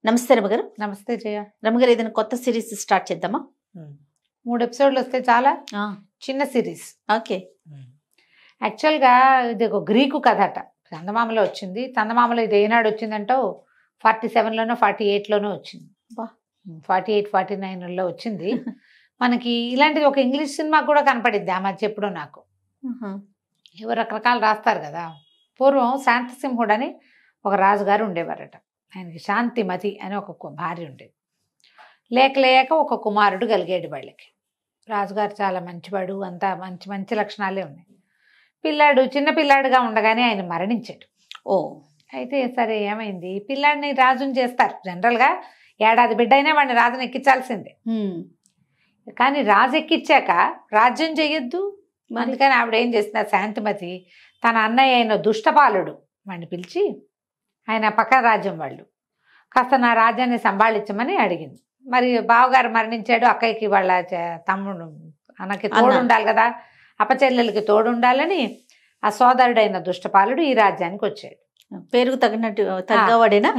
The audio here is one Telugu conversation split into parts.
నమస్తే రమగారు. నమస్తే జయ. రమగారు, ఏదైనా కొత్త సిరీస్ స్టార్ట్ చేద్దామా? 3 ఎపిసోడ్లు వస్తే చాలా. చిన్న సిరీస్. ఓకే. యాక్చువల్గా ఇది ఒక గ్రీకు కథ అట. చందమామలో వచ్చింది. చందమామలో ఇది ఏనాడు వచ్చిందంటో 47లోనో 48లోనో వచ్చింది. 48, 49లో వచ్చింది. మనకి ఇలాంటిది ఒక ఇంగ్లీష్ సినిమా కూడా కనపడింది ఆ మధ్య ఎప్పుడో నాకు. ఎవరు రకరకాలు రాస్తారు కదా. పూర్వం శాంతసింహుడు అని ఒక రాజుగారు ఉండేవారట. ఆయనకి శాంతిమతి అని ఒక భార్య ఉండేది. లేక లేక ఒక కుమారుడు కలిగాడు వాళ్ళకి. రాజుగారు చాలా మంచివాడు, అంతా మంచి మంచి లక్షణాలే ఉన్నాయి. పిల్లాడు చిన్న పిల్లాడుగా ఉండగానే ఆయన మరణించాడు. అయితే సరే ఏమైంది, పిల్లాడిని రాజుని చేస్తారు జనరల్గా. ఏడాది బిడ్డ అయినా వాడిని రాజుని ఎక్కించాల్సిందే. కానీ రాజు ఎక్కించాక రాజ్యం చెయ్యొద్దు. అందుకని ఆవిడ ఏం చేస్తున్నారు, శాంతిమతి తన అన్నయ్య అయిన దుష్టపాలుడు వాడిని పిలిచి, ఆయన పక్క రాజ్యం వాళ్ళు, కాస్త నా రాజ్యాన్ని సంభాళించమని అడిగింది. మరి బావగారు మరణించాడు, అక్కయ్యకి వాళ్ళ తమ్ముడు అన్నకి తోడు ఉండాలి కదా, అపచెల్లెలకి తోడు ఉండాలని ఆ సోదరుడైన దుష్టపాలుడు ఈ రాజ్యానికి వచ్చాడు. పేరుకు తగినట్టు తగ్గవాడేనా?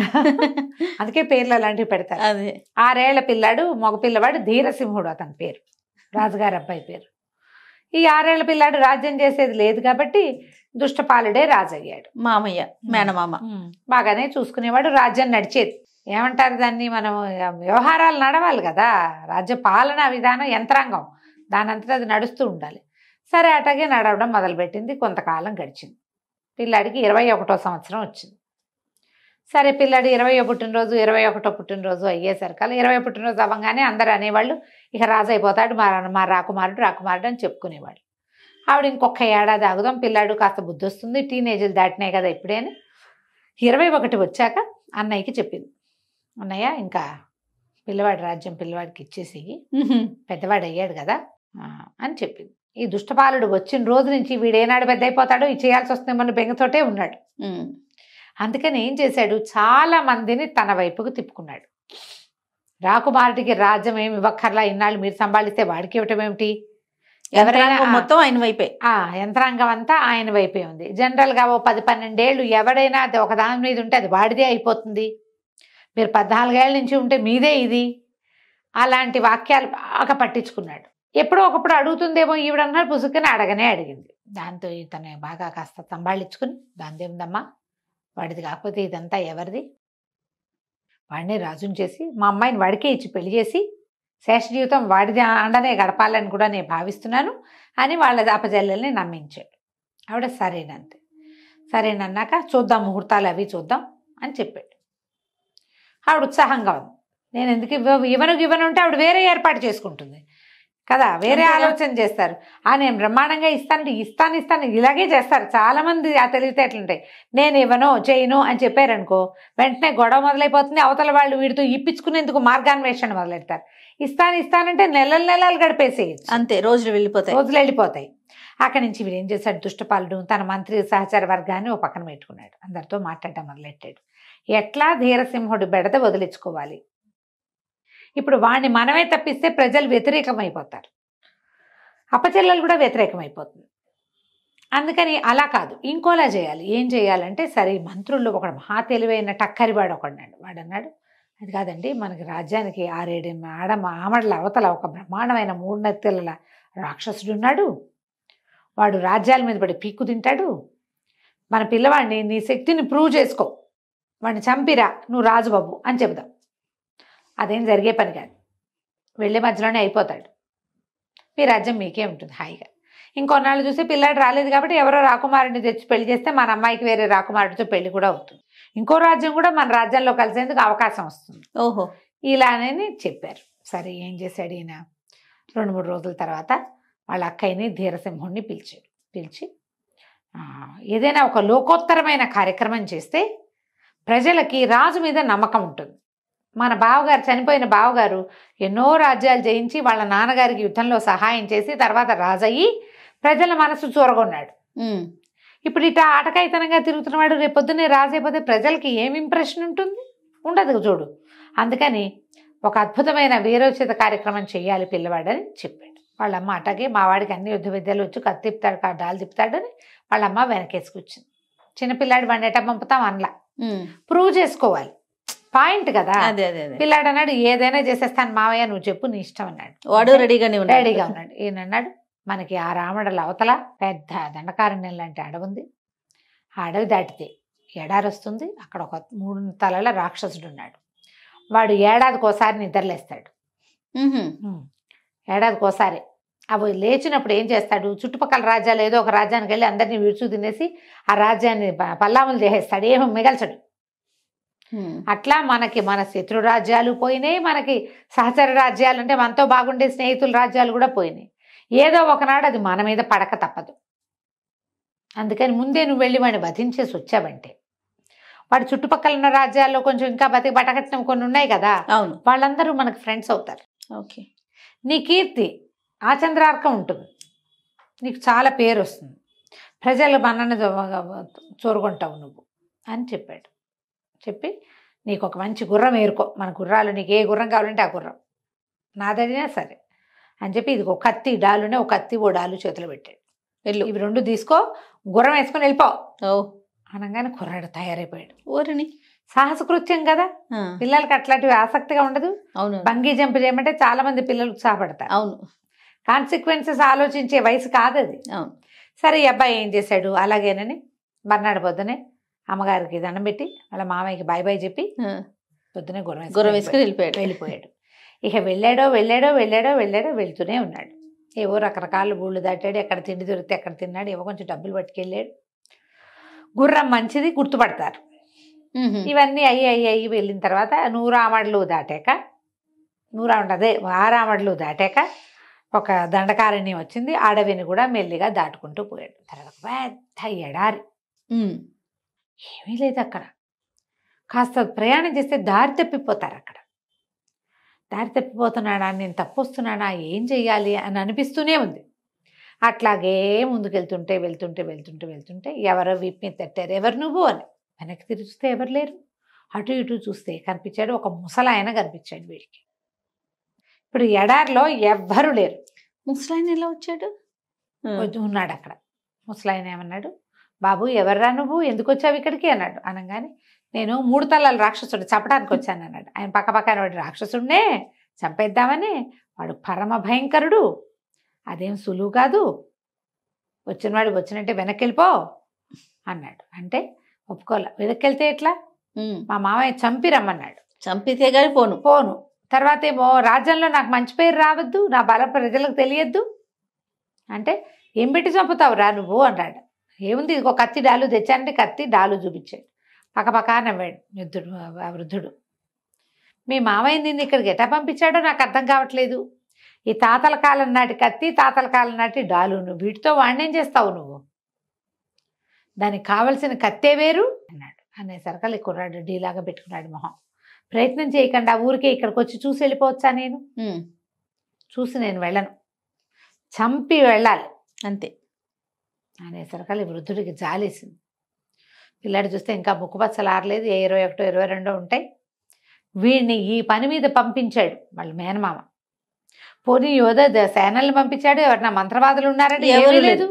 అందుకే పేర్లు అలాంటివి పెడతారు. అదే 6 ఏళ్ల పిల్లాడు, మగ పిల్లవాడు ధీరసింహుడు అతని పేరు, రాజుగారి అబ్బాయి పేరు. ఈ 6 ఏళ్ల పిల్లాడు రాజ్యం చేసేది లేదు కాబట్టి దుష్టపాలుడే రాజయ్యాడు. మామయ్య, మేనమామ బాగానే చూసుకునేవాడు. రాజ్యం నడిచేది. ఏమంటారు దాన్ని, మనం వ్యవహారాలు నడవాలి కదా. రాజ్య పాలనా విధానం యంత్రాంగం, దానంతటా అది నడుస్తూ ఉండాలి. సరే అట్లాగే నడవడం మొదలుపెట్టింది. కొంతకాలం గడిచింది. పిల్లాడికి 21వ సంవత్సరం వచ్చింది. సరే పిల్లాడి 21వ పుట్టినరోజు అయ్యేసరికల్లా, 20 పుట్టినరోజు అవ్వగానే అందరూ అనేవాళ్ళు, ఇక రాజు అయిపోతాడు మా రాకుమారుడు అని చెప్పుకునేవాళ్ళు. ఆవిడ ఇంకొక ఏడాది ఆగుదాం, పిల్లాడు కాస్త బుద్ధి వస్తుంది, టీనేజీలు దాటినాయి కదా ఇప్పుడే అని 21 వచ్చాక అన్నయ్యకి చెప్పింది. అన్నయ్య, ఇంకా పిల్లవాడి రాజ్యం పిల్లవాడికి ఇచ్చేసి, పెద్దవాడు అయ్యాడు కదా అని చెప్పింది. ఈ దుష్టపాలుడు వచ్చిన రోజు నుంచి వీడేనాడు పెద్ద అయిపోతాడో ఇది చేయాల్సి వస్తుందేమో బెంగతోటే ఉన్నాడు. అందుకని ఏం చేశాడు, చాలా మందిని తన వైపుకు తిప్పుకున్నాడు. రాకుమారుడికి రాజ్యం ఏమి ఇవ్వక్కర్లా, ఇన్నాళ్ళు మీరు సంభాళిస్తే వాడికి ఇవ్వటం ఏమిటి, ఎవరైనా మొత్తం ఆయన వైపే, యంత్రాంగం అంతా ఆయన వైపే ఉంది. జనరల్గా ఓ 10-12 ఏళ్ళు ఎవడైనా అది ఒక దాని మీద ఉంటే అది వాడిదే అయిపోతుంది. మీరు 14 ఏళ్ళ నుంచి ఉంటే మీదే ఇది. అలాంటి వాక్యాలు బాగా పట్టించుకున్నాడు. ఎప్పుడో ఒకప్పుడు అడుగుతుందేమో ఈవిడన్నాడు, పుసుకుని అడిగింది. దాంతో ఇతను బాగా కాస్త సంభాళించుకుని, దాందేముందమ్మా, వాడిది కాకపోతే ఇదంతా ఎవరిది, వాడిని రాజుని చేసి మా అమ్మాయిని వాడికే ఇచ్చి పెళ్లి చేసి శేష జీవితం వాడిది అండనే గడపాలని కూడా నేను భావిస్తున్నాను అని వాళ్ళ అపజల్లెల్ని నమ్మించాడు. ఆవిడ సరేనన్నాక చూద్దాం, ముహూర్తాలు అవి చూద్దాం అని చెప్పాడు. ఆవిడ ఉత్సాహంగా ఉంది. నేను ఎందుకు ఇవ్వను అంటే ఆవిడ వేరే ఏర్పాటు చేసుకుంటుంది కదా, వేరే ఆలోచన చేస్తారు. నేను బ్రహ్మాండంగా ఇస్తాను ఇలాగే చేస్తారు చాలామంది. ఆ తెలివితేటలుంటాయి. నేను ఇవ్వను చేయను అని చెప్పారనుకో, వెంటనే గొడవ మొదలైపోతుంది. అవతల వాళ్ళు వీడితో ఇప్పించుకునేందుకు మార్గాన్వేషణ మొదలెడతారు. ఇస్తానంటే నెలలు గడిపేసేయచ్చు, అంతే, రోజులు వెళ్ళిపోతాయి. అక్కడి నుంచి వీడు ఏం చేశాడు, దుష్టపాలుడు తన మంత్రి సహచర వర్గాన్ని ఓ పక్కన పెట్టుకున్నాడు. అందరితో మాట్లాడటం మొదలెట్టాడు. ఎట్లా ధీరసింహుడు బెడద వదిలించుకోవాలి, ఇప్పుడు వాడిని మనమే తప్పిస్తే ప్రజలు వ్యతిరేకమైపోతారు, అపచెల్లెలు కూడా వ్యతిరేకమైపోతుంది. అందుకని అలా కాదు, ఇంకోలా చేయాలి. ఏం చేయాలంటే, సరే మంత్రుల్లో ఒకడు మహా తెలివైన టక్కరివాడు ఒకడున్నాడు. వాడన్నాడు, అది కాదండి, మనకి రాజ్యానికి 6-7 ఆమడల అవతల ఒక బ్రహ్మాండమైన 3 నెత్తెల రాక్షసుడు ఉన్నాడు. వాడు రాజ్యాల మీద పడి పీక్కు తింటాడు. మన పిల్లవాడిని నీ శక్తిని ప్రూవ్ చేసుకో, వాడిని చంపిరా, నువ్వు రాజుబాబు అని చెబుదాం. అదేం జరిగే పని కాదు, వెళ్ళే మధ్యలోనే అయిపోతాడు. మీ రాజ్యం మీకే ఉంటుంది హాయిగా. ఇంకొన్నాళ్ళు చూసి పిల్లాడు రాలేదు కాబట్టి ఎవరో రాకుమారుడిని తెచ్చి పెళ్లి చేస్తే మన అమ్మాయికి వేరే రాకుమారుడితో పెళ్లి కూడా అవుతుంది. ఇంకో రాజ్యం కూడా మన రాజ్యంలో కలిసేందుకు అవకాశం వస్తుంది. ఓహో, ఇలానే చెప్పారు. సరే ఏం చేశాడు ఈయన, 2-3 రోజుల తర్వాత వాళ్ళ అక్కయ్యని ధీరసింహుడిని పిలిచి ఏదైనా ఒక లోకోత్తరమైన కార్యక్రమం చేస్తే ప్రజలకి రాజు మీద నమ్మకం ఉంటుంది. మన బావగారు, చనిపోయిన బావగారు ఎన్నో రాజ్యాలు జయించి వాళ్ళ నాన్నగారికి యుద్ధంలో సహాయం చేసి తర్వాత రాజయ్యి ప్రజల మనసు చూరగొన్నాడు. ఇప్పుడు ఇట ఆటకాయితనంగా తిరుగుతున్నవాడు రేపొద్దునే రాజు అయిపోతే ప్రజలకి ఏం ఇంప్రెషన్ ఉంటుంది, ఉండదు చూడు. అందుకని ఒక అద్భుతమైన వీరోచిత కార్యక్రమం చేయాలి పిల్లవాడని చెప్పాడు. వాళ్ళమ్మ అటగే మా వాడికి అన్ని యుద్ధ విద్యలు వచ్చి కత్తి తిప్పుతాడు, డాలు తిప్పుతాడని వాళ్ళమ్మ వెనకేసుకొచ్చింది. చిన్నపిల్లాడు వాడిని ఎట్ట పంపుతాం అనలా, ప్రూవ్ చేసుకోవాలి. పాయింట్ కదా. అదే అదే అదే. పిల్లాడు అన్నాడు ఏదైనా చేసేస్తాను మావయ్య నువ్వు చెప్పు నీ ఇష్టం అన్నాడు. వాడు రెడీగానే ఉన్నాడు. రెడీగా ఉన్నాడు. ఈయన అన్నాడు మనకి ఆ రామడల అవతల పెద్ద దండకారణ్యం లాంటి అడవి ఉంది. ఆ అడవి దాటితే ఎడారి వస్తుంది. అక్కడ ఒక 3 తలల రాక్షసుడు ఉన్నాడు. వాడు ఏడాదికోసారి నిద్రలేస్తాడు. ఏడాదికోసారి అవి లేచినప్పుడు ఏం చేస్తాడు, చుట్టుపక్కల రాజ్యాలు ఏదో ఒక రాజ్యానికి వెళ్ళి అందరినీ విడుచు తినేసి ఆ రాజ్యాన్ని పల్లాములు చేసేస్తాడు, ఏమో మిగల్చడు. అట్లా మనకి మన శత్రు రాజ్యాలు పోయినాయి, మనకి సహచర రాజ్యాలు అంటే మనతో బాగుండే స్నేహితుల రాజ్యాలు కూడా పోయినాయి. ఏదో ఒకనాడు అది మన మీద పడక తప్పదు. అందుకని ముందే నువ్వు వెళ్ళి వాడిని వధించేసి వచ్చావంటే వాడి చుట్టుపక్కల ఉన్న రాజ్యాల్లో కొంచెం ఇంకా బతికి బట్టకట్టిన కొన్ని ఉన్నాయి కదా, అవును, వాళ్ళందరూ మనకు ఫ్రెండ్స్ అవుతారు. ఓకే, నీ కీర్తి ఆచంద్రార్కం ఉంటుంది, నీకు చాలా పేరు వస్తుంది, ప్రజలు మనని చోరుకుంటావు నువ్వు అని చెప్పాడు. చెప్పి నీకు ఒక మంచి గుర్రం ఏరుకో, మన గుర్రాలు నీకు ఏ గుర్రం కావాలంటే ఆ గుర్రం నాదైనా సరే అని చెప్పి ఇది ఒక కత్తి డాలునే ఒక కత్తి ఓ డాలు చేతిలో పెట్టాడు. వెళ్ళు ఇవి 2 తీసుకో, గుర్రం వేసుకొని వెళ్ళిపో అనగానే కుర్రాడు తయారైపోయాడు. ఊరిని సాహసకృత్యం కదా, పిల్లలకి అట్లాంటివి ఆసక్తిగా ఉండదు. అవును, బంగీ జంప్ చేయమంటే చాలా మంది పిల్లలు ఉత్సాహపడతారు. అవును, కాన్సిక్వెన్సెస్ ఆలోచించే వయసు కాదు అది. అవును. సరే ఈ అబ్బాయి ఏం చేశాడు, అలాగేనని మర్నాడు పొద్దునే అమ్మగారికి దండం పెట్టి వాళ్ళ మామయ్యకి బాయ్ బాయ్ చెప్పి పొద్దునే గుర్రం వేసుకుని వెళ్ళిపోయాడు. ఇక వెళ్ళాడో వెళ్తూనే ఉన్నాడు. ఏవో రకరకాల ఊళ్ళు దాటాడు, ఎక్కడ తిండి దొరికితే ఎక్కడ తిన్నాడు, ఏవో కొంచెం డబ్బులు పట్టుకెళ్ళాడు. గుర్రం మంచిది గుర్తుపడతారు. ఇవన్నీ అయ్యి వెళ్ళిన తర్వాత 100 ఆమడలు దాటాక 6 ఆమడలు దాటాక ఒక దండకారణ్యం వచ్చింది. అడవిని కూడా మెల్లిగా దాటుకుంటూ పోయాడు. తర్వాత పెద్ద ఎడారి, ఏమీ లేదు అక్కడ. కాస్త ప్రయాణం చేస్తే దారి తప్పిపోతారు. అక్కడ దారి తప్పిపోతున్నాడా, నేను తప్పొస్తున్నానా, ఏం చెయ్యాలి అని అనిపిస్తూనే ఉంది. అట్లాగే ముందుకెళ్తుంటే వెళ్తుంటే ఎవరో వీపు మీద తట్టారు. ఎవరు నువ్వు అని వెనక్కి తిరిగి చూస్తే ఎవరు లేరు. అటు ఇటు చూస్తే కనిపించాడు ఒక ముసలాయన కనిపించాడు వీడికి. ఇప్పుడు ఎడారిలో ఎవ్వరూ లేరు. ముసలాయన ఎలా వచ్చాడు? ఉన్నాడు అక్కడ. ముసలాయన ఏమన్నాడు, బాబు ఎవర్రా నువ్వు, ఎందుకు వచ్చావు ఇక్కడికి అన్నాడు. అనగానే నేను 3 తలల రాక్షసుడు చంపడానికి వచ్చాను అన్నాడు. ఆయన పక్కన వాడు రాక్షసుడినే చంపేద్దామని, వాడు పరమ భయంకరుడు, అదేం సులువు కాదు, వచ్చినవాడు వచ్చినట్టే వెనక్కి వెళ్ళిపో అన్నాడు. అంటే ఒప్పుకోలే. వెనక్కి వెళ్తే ఎట్లా, మా మామయ్య చంపి రమ్మన్నాడు. చంపితే కానీ పోను. తర్వాత ఏమో రాజ్యంలో నాకు మంచి పేరు రావద్దు, నా బలం ప్రజలకు తెలియద్దు అంటే ఏం పెట్టి చంపుతావు రా నువ్వు అన్నాడు. ఏముంది ఇదిగో కత్తి డాలు తెచ్చానంటే కత్తి డాలు చూపించాడు. పక్కపక్క నవ్వాడు వృద్ధుడు. మీ మామయ్య నిన్ను ఇక్కడికి ఎట్టా పంపించాడో నాకు అర్థం కావట్లేదు. ఈ తాతల కాలం నాటి కత్తి, తాతల కాలం నాటి డాలును, వీటితో వాణ్ణేం చేస్తావు నువ్వు, దానికి కావలసిన కత్తే వేరు అన్నాడు. అనేసరికి కుర్రాడు డీలాగా పెట్టుకున్నాడు మొహం. ప్రయత్నం చేయకుండా ఊరికే ఇక్కడికి వచ్చి చూసి వెళ్ళిపోవచ్చా, నేను చూసి నేను వెళ్ళను, చంపి వెళ్ళాలి అంతే అనేసరికి వృద్ధుడికి జాలేసింది. పిల్లాడు చూస్తే ఇంకా ముక్కుపచ్చలు ఆరలేదు, 21, 22 ఉంటాయి. వీడిని ఈ పని మీద పంపించాడు వాళ్ళ మేనమామ. పోనీ యోధ సేనల్ని పంపించాడు, ఎవరన్నా మంత్రవాదులు ఉన్నారంటే ఎవరు లేదు.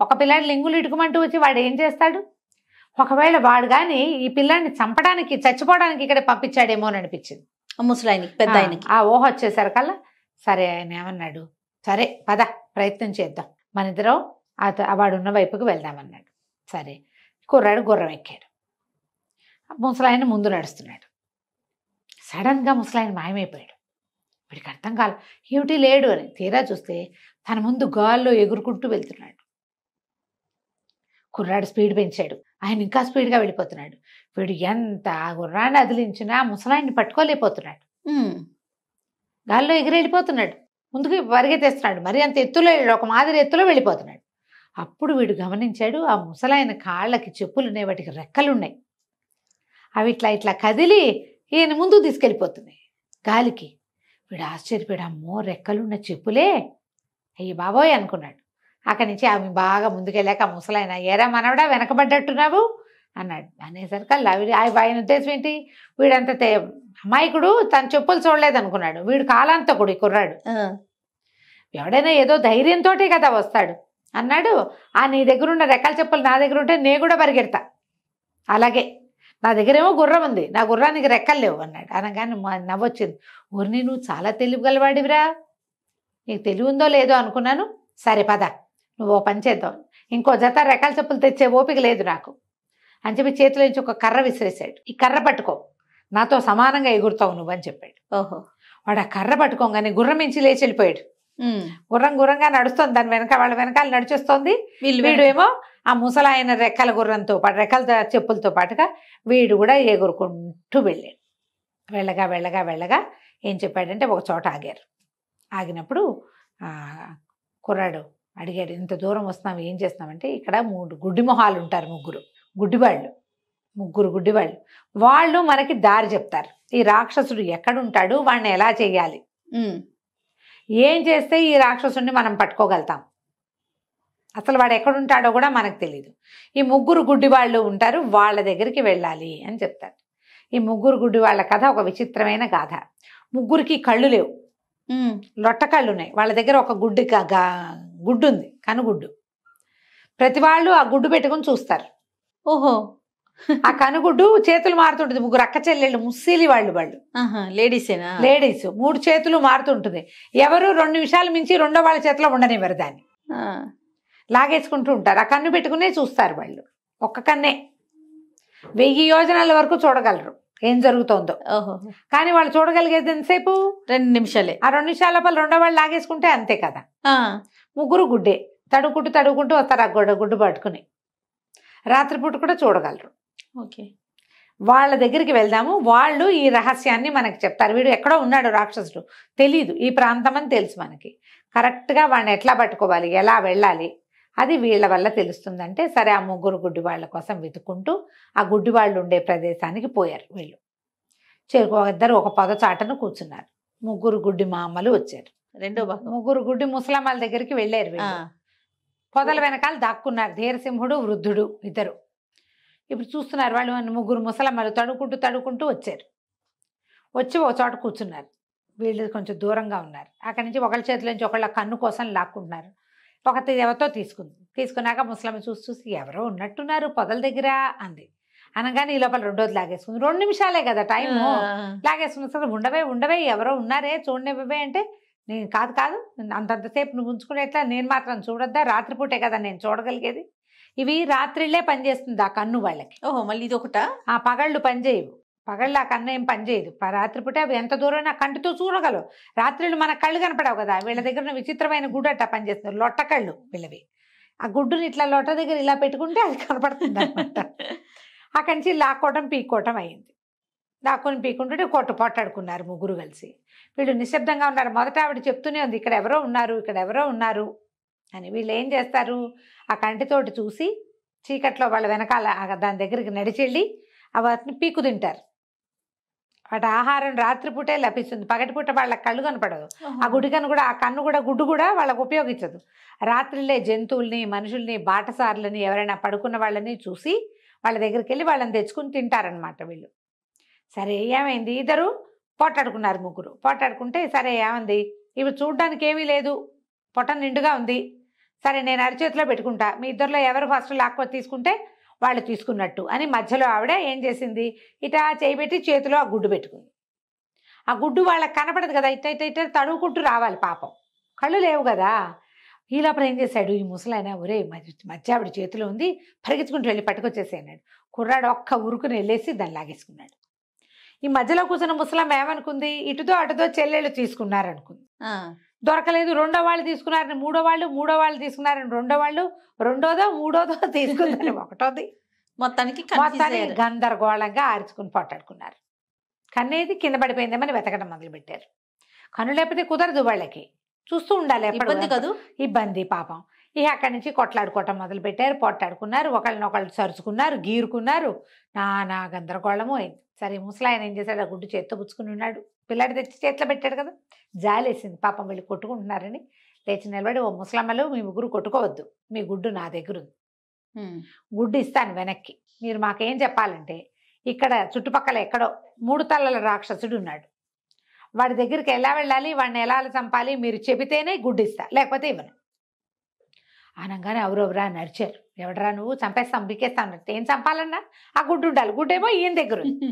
ఒక పిల్లాడు లింగులు ఇటుకమంటూ వచ్చి వాడు ఏం చేస్తాడు. ఒకవేళ వాడు కానీ ఈ పిల్లాడిని చంపడానికి చచ్చిపోవడానికి ఇక్కడ పంపించాడేమో అని అనిపించింది ముసలాయనికి, పెద్ద ఆయనకి. ఆ ఊహ వచ్చేసరికల్లా సరే ఆయన ఏమన్నాడు, సరే పద ప్రయత్నం చేద్దాం, మన ఇద్దరం వాడున్న వైపుకి వెళ్దామన్నాడు. సరే కుర్రాడు గుర్రం ఎక్కాడు. ముసలాయన ముందు నడుస్తున్నాడు. సడన్గా ముసలాయన మాయమైపోయాడు. వీడికి అర్థం కాదు ఏమిటి లేడు అని. తీరా చూస్తే తన ముందు గాల్లో ఎగురుకుంటూ వెళ్తున్నాడు. కుర్రాడు స్పీడ్ పెంచాడు, ఆయన ఇంకా స్పీడ్గా వెళ్ళిపోతున్నాడు. వీడు ఎంత గుర్రాన్ని అదిలించినా ముసలాయన్ని పట్టుకోలేకపోతున్నాడు. గాల్లో ఎగిరెళ్ళిపోతున్నాడు, ముందుకు పరిగెత్తేస్తున్నాడు. మరి అంత ఎత్తులో ఒక మాదిరి ఎత్తులో వెళ్ళిపోతున్నాడు. అప్పుడు వీడు గమనించాడు, ఆ ముసలాయన కాళ్ళకి చెప్పులు ఉన్నాయి, వాటికి రెక్కలున్నాయి. అవి ఇట్లా కదిలి ఈయన ముందుకు తీసుకెళ్ళిపోతున్నాయి గాలికి. వీడు ఆశ్చర్యపోయాడు, అమ్మో రెక్కలున్న చెప్పులే, అయ్యి బాబోయ్ అనుకున్నాడు. అక్కడి నుంచి ఆమె బాగా ముందుకెళ్ళాక ఆ ముసలాయన, ఏరా మనవడా వెనకబడ్డట్టున్నావు అన్నాడు. అనేసరికి ఆయన ఉద్దేశం ఏంటి, వీడంత అమాయకుడు తన చెప్పులు చూడలేదు అనుకున్నాడు. వీడు కాలాంతకుడు ఈ కుర్రాడు. ఎవడైనా ఏదో ధైర్యంతో కదా వస్తాడు అన్నాడు. నీ దగ్గర ఉన్న రెక్కల చెప్పులు నా దగ్గర ఉంటే నేను కూడా పరిగెడతా, అలాగే నా దగ్గరేమో గుర్రం ఉంది, నా గుర్రానికి రెక్కలు లేవు అన్నాడు. అనగానే నవ్వొచ్చింది. ఊరిని నువ్వు చాలా తెలివి గలవాడివిరా, నీకు తెలివి ఉందో లేదో అనుకున్నాను. సరే పద, నువ్వు ఓ పని చేద్దాం, ఇంకో జత రెక్కల చెప్పులు తెచ్చే ఓపిక లేదు నాకు అని చెప్పి చేతిలో నుంచి ఒక కర్ర విసిరేశాడు. ఈ కర్ర పట్టుకో, నాతో సమానంగా ఎగురుతావు నువ్వు అని చెప్పాడు. ఓహో. వాడు ఆ కర్ర పట్టుకోగానే గుర్రం మించి లేచి వెళ్ళిపోయాడు. గుర్రంగా నడుస్తుంది, దాని వెనక వాళ్ళ వెనకాల నడిచేస్తోంది. వీడు ఏమో ఆ ముసలాయన రెక్కల గుర్రంతో పాటు రెక్కల చెప్పులతో పాటుగా వీడు కూడా ఎగురుకుంటూ వెళ్ళాడు. వెళ్ళగా ఏం చెప్పాడంటే ఒక చోట ఆగారు. ఆగినప్పుడు కుర్రాడు అడిగాడు, ఇంత దూరం వస్తున్నాం ఏం చేస్తున్నామంటే, ఇక్కడ 3 గుడ్డి మొహాలు ఉంటారు, ముగ్గురు గుడ్డివాళ్ళు. వాళ్ళు మనకి దారి చెప్తారు. ఈ రాక్షసుడు ఎక్కడుంటాడు, వాడిని ఎలా చేయాలి, ఏం చేస్తే ఈ రాక్షసుడిని మనం పట్టుకోగలుగుతాం, అసలు వాడు ఎక్కడుంటాడో కూడా మనకు తెలియదు. ఈ 3 గుడ్డి వాళ్ళు ఉంటారు, వాళ్ళ దగ్గరికి వెళ్ళాలి అని చెప్తారు. ఈ 3 గుడ్డి వాళ్ళ కథ ఒక విచిత్రమైన గాథ. 3కి కళ్ళు లేవు, లొట్ట కళ్ళు ఉన్నాయి. వాళ్ళ దగ్గర ఒక గుడ్డు ఉంది, కనుగుడ్డు. ప్రతి వాళ్ళు ఆ గుడ్డు పెట్టుకుని చూస్తారు. ఓహో. ఆ కనుగుడ్డు చేతులు మారుతుంటుంది. 3 అక్క చెల్లెళ్ళు, ముస్సీలి వాళ్ళు లేడీసేనా? లేడీస్. 3 చేతులు మారుతుంటుంది. ఎవరు 2 నిమిషాలు మించి రెండో వాళ్ళ చేతిలో ఉండనివ్వరు, దాన్ని లాగేసుకుంటూ ఉంటారు. ఆ కన్ను పెట్టుకునే చూస్తారు వాళ్ళు. ఒక్క కన్నే 1000 యోజనాల వరకు చూడగలరు ఏం జరుగుతోందో. ఓహో. కానీ వాళ్ళు చూడగలిగేది ఎంతసేపు? 2 నిమిషాలే. ఆ 2 నిమిషాల లోపల రెండో వాళ్ళు లాగేసుకుంటే అంతే కదా. 3 గుడ్డే తడుకుంటూ వస్తారు ఆ గుడ్డు పట్టుకుని. రాత్రిపూట కూడా చూడగలరు. ఓకే. వాళ్ళ దగ్గరికి వెళ్దాము, వాళ్ళు ఈ రహస్యాన్ని మనకి చెప్తారు. వీడు ఎక్కడో ఉన్నాడు రాక్షసుడు, తెలీదు, ఈ ప్రాంతం అని తెలుసు మనకి. కరెక్ట్గా వాడిని ఎట్లా పట్టుకోవాలి, ఎలా వెళ్ళాలి, అది వీళ్ళ వల్ల తెలుస్తుందంటే సరే ఆ 3 గుడ్డి వాళ్ళ కోసం వెతుక్కుంటూ ఆ గుడ్డి వాళ్ళు ఉండే ప్రదేశానికి పోయారు. వీళ్ళు ఇద్దరు ఒక పొదచాటను కూర్చున్నారు. 3 గుడ్డి మామలు వచ్చారు. 3 గుడ్డి ముసలమ్మల దగ్గరికి వెళ్ళారు. వీళ్ళు పొదల వెనకాల దాక్కున్నారు. ధీరసింహుడు, వృద్ధుడు ఇద్దరు. ఇప్పుడు చూస్తున్నారు వాళ్ళు. 3 ముసలమ్మలు తడుకుంటూ వచ్చారు. వచ్చి ఒక చోట కూర్చున్నారు. వీళ్ళు కొంచెం దూరంగా ఉన్నారు. అక్కడి నుంచి ఒకళ్ళ చేతిలో నుంచి ఒకళ్ళ కన్ను కోసం లాక్కుంటున్నారు. ఒకటి ఎవరితో తీసుకున్నాక ముసలమ్మ చూసి ఎవరో ఉన్నట్టున్నారు పొదల దగ్గర అంది. అనగానే ఈ లోపల రెండోది లాగేసుకుంది. 2 నిమిషాలే కదా టైము, లాగేసుకున్న సరే ఉండవే ఎవరో ఉన్నారే చూడనివ్వవే అంటే, నేను కాదు అంతంతసేపు నువ్వు ఉంచుకునేట్లా నేను మాత్రం చూడొద్దా, రాత్రిపూటే కదా నేను చూడగలిగేది. ఇవి రాత్రిళ్ళే పనిచేస్తుంది ఆ కన్ను వాళ్ళకి. ఓహో, మళ్ళీ ఇది ఒకట. ఆ పగళ్ళు పనిచేయవు. పగళ్ళు ఆ కన్ను ఏం పనిచేయదు. రాత్రిపూట అవి ఎంత దూరం కంటితో చూడగలవు. రాత్రిళ్ళు మన కళ్ళు కనపడవు కదా. వీళ్ళ దగ్గర ఉన్న విచిత్రమైన గుడ్డు అట్టా పనిచేస్తుంది. లొట్ట కళ్ళు వీళ్ళవి. ఆ గుడ్డుని ఇట్లా లొట్ట దగ్గర ఇలా పెట్టుకుంటే అది కనపడుతుంది అనమాట. అక్కడి నుంచి లాక్కోవటం పీక్కోవటం అయింది. లాక్కొని పీక్కుంటుంటే పొట్టాడుకున్నారు 3 కలిసి. వీళ్ళు నిశ్శబ్దంగా ఉన్నారు. మొదట ఆవిడ చెప్తూనే ఉంది, ఇక్కడ ఎవరో ఉన్నారు అని. వీళ్ళు ఏం చేస్తారు, ఆ కంటితోటి చూసి చీకట్లో వాళ్ళ వెనకాల దాని దగ్గరికి నడిచెళ్ళి వాటిని పీకు తింటారు. వాటి ఆహారం రాత్రిపూటే లభిస్తుంది, పగటిపూట వాళ్ళ కళ్ళు కనపడదు. ఆ కన్ను కూడా గుడ్డు కూడా వాళ్ళకు ఉపయోగించదు. రాత్రిలే జంతువుల్ని, మనుషుల్ని, బాటసారులని, ఎవరైనా పడుకున్న వాళ్ళని చూసి వాళ్ళ దగ్గరికి వెళ్ళి వాళ్ళని తెచ్చుకుని తింటారనమాట వీళ్ళు. సరే ఏమైంది, ఇద్దరు పోటాడుకున్నారు. 3 పోటాడుకుంటే సరే ఏమంది, ఇవి చూడ్డానికి ఏమీ లేదు, పొట్ట నిండుగా ఉంది, సరే నేను అరిచేతిలో పెట్టుకుంటా, మీ ఇద్దరిలో ఎవరు ఫస్ట్ లాక్కొని తీసుకుంటే వాళ్ళు తీసుకున్నట్టు అని మధ్యలో ఆవిడ ఏం చేసింది, ఇటా చేయబెట్టి చేతిలో ఆ గుడ్డు పెట్టుకుంది. ఆ గుడ్డు వాళ్ళకి కనపడదు కదా, ఇట్ట తడువుకుంటూ రావాలి పాపం, కళ్ళు లేవు కదా. ఈ లోపల ఏం చేశాడు ఈ ముసలాయన, ఒరే మధ్య ఆవిడ చేతిలో ఉంది, పరిగెత్తుకుంటూ వెళ్ళి పట్టుకొచ్చేసాడు. కుర్రాడు ఒక్క ఉరుకుని వెళ్ళేసి దాన్ని లాగేసుకున్నాడు. ఈ మధ్యలో కూర్చున్న ముసలమ్మ ఏమనుకుంది, ఇటుతో అటుతో చెల్లెళ్ళు తీసుకున్నారనుకుంది. దొరకలేదు, రెండో వాళ్ళు తీసుకున్నారని మూడో వాళ్ళు తీసుకున్నారని రెండోదో మూడోదో తీసుకుందని ఒకటోది. మొత్తానికి గందరగోళంగా ఆర్చుకుని పొట్టాడుకున్నారు. కన్నేది కింద పడిపోయిందేమని వెతకడం మొదలుపెట్టారు. కన్ను లేకపోతే కుదరదు వాళ్ళకి, చూస్తూ ఉండాలి ఎప్పుడు ఇబ్బంది పాపం. అక్కడి నుంచి కొట్లాడుకోవటం మొదలుపెట్టారు, పొట్టాడుకున్నారు, ఒకళ్ళనొకళ్ళు సరుచుకున్నారు, గీరుకున్నారు, నానా గందరగోళము అయింది. సరే ముసలాయన ఏం చేశాడు, ఆ గుడ్డు చేత్తో పుచ్చుకుని ఉన్నాడు. పిల్లాడి తెచ్చి చేతిలో పెట్టాడు కదా, జాలేసింది పాపం వీళ్ళు కొట్టుకుంటున్నారని. లేచి నిలబడి, ఓ ముసలమ్మలు మీ 3 కొట్టుకోవద్దు, మీ గుడ్డు నా దగ్గర ఉంది, గుడ్డు ఇస్తాను వెనక్కి. మీరు మాకేం చెప్పాలంటే, ఇక్కడ చుట్టుపక్కల ఎక్కడో 3 తలల రాక్షసుడు ఉన్నాడు, వాడి దగ్గరికి ఎలా వెళ్ళాలి, వాడిని ఎలా చంపాలి మీరు చెబితేనే గుడ్డు ఇస్తా, లేకపోతే ఇవ్వను. అనగానే ఎవరెవరా నడిచారు. ఎవడరా నువ్వు, చంపేస్తాం బికేస్తాం అన్నట్టు. ఏం చంపాలన్నా ఆ గుడ్డు ఉండాలి, గుడ్డేమో ఈయన దగ్గర ఉంది.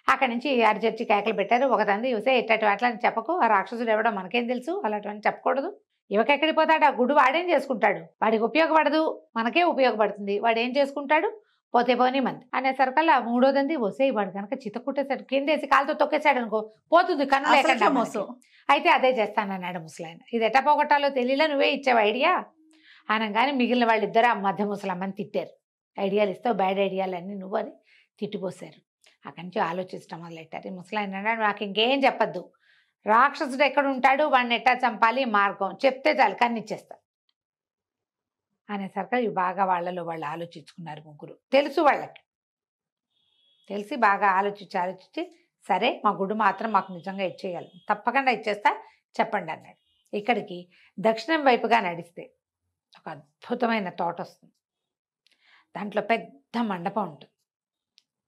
అక్కడి నుంచి అరిచర్చి కేకలు పెట్టారు. ఒక తండ్రి చూసే ఇట్టటి అట్లని చెప్పకు, ఆ రాక్షసుడు ఎవడో మనకేం తెలుసు, అలాంటివన్నీ చెప్పకూడదు. యువకెక్కడికి పోతాడు, ఆ గుడ్డు వాడేం చేసుకుంటాడు, వాడికి ఉపయోగపడదు, మనకే ఉపయోగపడుతుంది, వాడు ఏం చేసుకుంటాడు, పోతే పోనీ మంది అనేసరికల్లా మూడోదంది వసే వాడు కనుక చితకుట్టేసాడు, కిందేసి కాలుతో తొక్కేశాడు అనుకో పోతుంది కన్ను లేకుండా మోసం. అయితే అదే చేస్తానన్నాడు ముసలాయన. ఇది ఎట్ట పోగొట్టాలో తెలియలే, నువ్వే ఇచ్చావు ఐడియా అనగానే మిగిలిన వాళ్ళిద్దరు ఆ మధ్య ముసలమ్మని తిట్టారు. ఐడియాలు ఇస్తావు, బ్యాడ్ ఐడియాలు అన్నీ నువ్వు అని తిట్టిపోసారు. అక్కడి నుంచి ఆలోచించడం మొదలెట్టారు. ఈ ముసలాయన అన్నాడు, నాకు ఇంకేం చెప్పద్దు, రాక్షసుడు ఎక్కడ ఉంటాడు, వాడిని ఎట్టా చంపాలి మార్గం చెప్తే చాలు కన్నిచ్చేస్తా అనేసరికి ఇవి బాగా వాళ్ళలో వాళ్ళు ఆలోచించుకున్నారు. ముగ్గురు తెలుసు వాళ్ళకి, తెలిసి బాగా ఆలోచించి సరే మా గుడి మాత్రం మాకు నిజంగా ఇచ్చేయాలి, తప్పకుండా ఇచ్చేస్తా చెప్పండి అన్నాడు. ఇక్కడికి దక్షిణం వైపుగా నడిస్తే ఒక అద్భుతమైన తోట వస్తుంది. దాంట్లో పెద్ద మండపం ఉంటుంది.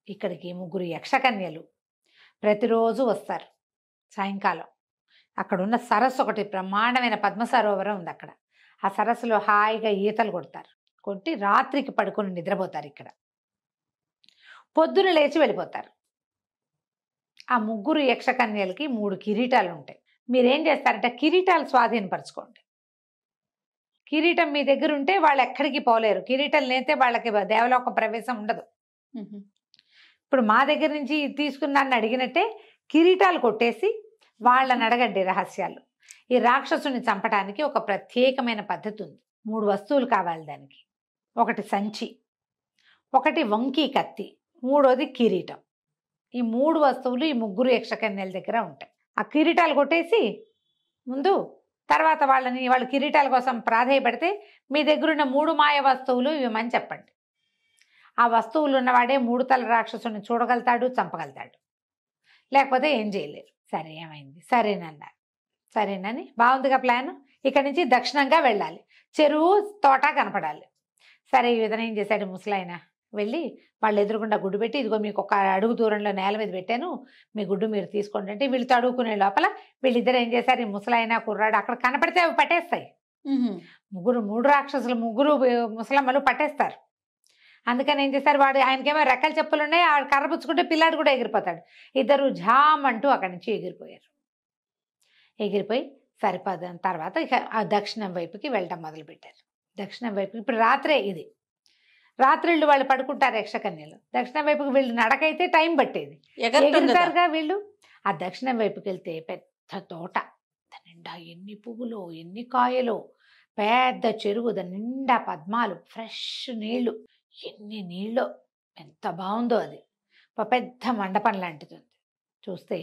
ఇక్కడికి ముగ్గురు యక్షకన్యలు ప్రతిరోజు వస్తారు. సాయంకాలం అక్కడున్న సరస్సు ఒకటి బ్రహ్మాండమైన పద్మ సరోవరం ఉంది. అక్కడ ఆ సరస్సులో హాయిగా ఈతలు కొడతారు. కొట్టి రాత్రికి పడుకొని నిద్రపోతారు. ఇక్కడ పొద్దున లేచి వెళ్ళిపోతారు. ఆ ముగ్గురు యక్షకన్యలకి 3 కిరీటాలు ఉంటాయి. మీరేం చేస్తారంటే కిరీటాలు స్వాధీనపరచుకోండి. కిరీటం మీ దగ్గర ఉంటే వాళ్ళు ఎక్కడికి పోలేరు. కిరీటాలు లేతే వాళ్ళకి దేవలోక ప్రవేశం ఉండదు. ఇప్పుడు మా దగ్గర నుంచి తీసుకున్నాన్ని అడిగినట్టే కిరీటాలు కొట్టేసి వాళ్ళని అడగండి రహస్యాలు. ఈ రాక్షసుని చంపడానికి ఒక ప్రత్యేకమైన పద్ధతి ఉంది. 3 వస్తువులు కావాలి దానికి. ఒకటి సంచి, ఒకటి వంకీ కత్తి, మూడోది కిరీటం. ఈ 3 వస్తువులు ఈ ముగ్గురు యక్షకన్యల దగ్గర ఉంటాయి. ఆ కిరీటాలు కొట్టేసి ముందు తర్వాత వాళ్ళు కిరీటాల కోసం ప్రాధేయపడితే మీ దగ్గరున్న 3 మాయ వస్తువులు ఇవ్వమని చెప్పండి. ఆ వస్తువులు ఉన్నవాడే 3 తల రాక్షసుని చూడగలుగుతాడు, చంపగలుగుతాడు. లేకపోతే ఏం చేయలేరు. సరే ఏమైంది, సరేనన్నారు. సరేనని బాగుందిగా ప్లాన్. ఇక్కడి నుంచి దక్షిణంగా వెళ్ళాలి, చెరువు తోట కనపడాలి. సరే ఈ విధంగా ఏం చేశాడు ముసలాయన, వెళ్ళి వాళ్ళు ఎదురుగుండా గుడ్డు పెట్టి, ఇదిగో మీకు ఒక అడుగు దూరంలో నేల మీద పెట్టాను, మీ గుడ్డు మీరు తీసుకోండి అంటే వీళ్ళు తడుగుకునే లోపల వీళ్ళిద్దరు ఏం చేశారు, ఈ ముసలాయన కుర్రాడు అక్కడ కనపడితే అవి పట్టేస్తాయి. 3 రాక్షసులు, 3 ముసలమ్మలు పట్టేస్తారు. అందుకని ఏం చేశారు, వాడు ఆయనకేమో రెక్కల చెప్పులు ఉన్నాయి, ఆవిడ కర్ర పుచ్చుకుంటే పిల్లాడు కూడా ఎగిరిపోతాడు. ఇద్దరు జామ్ అంటూ అక్కడి నుంచి ఎగిరిపోయారు. ఎగిరిపోయి సరిపదని తర్వాత ఇక ఆ దక్షిణం వైపుకి వెళ్ళటం మొదలుపెట్టారు. దక్షిణం వైపుకి ఇప్పుడు రాత్రే, ఇది రాత్రిళ్ళు వాళ్ళు పడుకుంటారు యక్షకన్యలు. దక్షిణం వైపుకి వీళ్ళు నడకైతే టైం పట్టేది, ఎగురుతారుగా వీళ్ళు. ఆ దక్షిణం వైపుకి వెళ్తే పెద్ద తోట, దాని నిండా ఎన్ని పువ్వులు, ఎన్ని కాయలు, పెద్ద చెరువు, దాని నిండా పద్మాలు, ఫ్రెష్ నీళ్లు, ఎన్ని నీళ్ళు, ఎంత బాగుందో అది. పెద్ద మండపం లాంటిది ఉంది. చూస్తే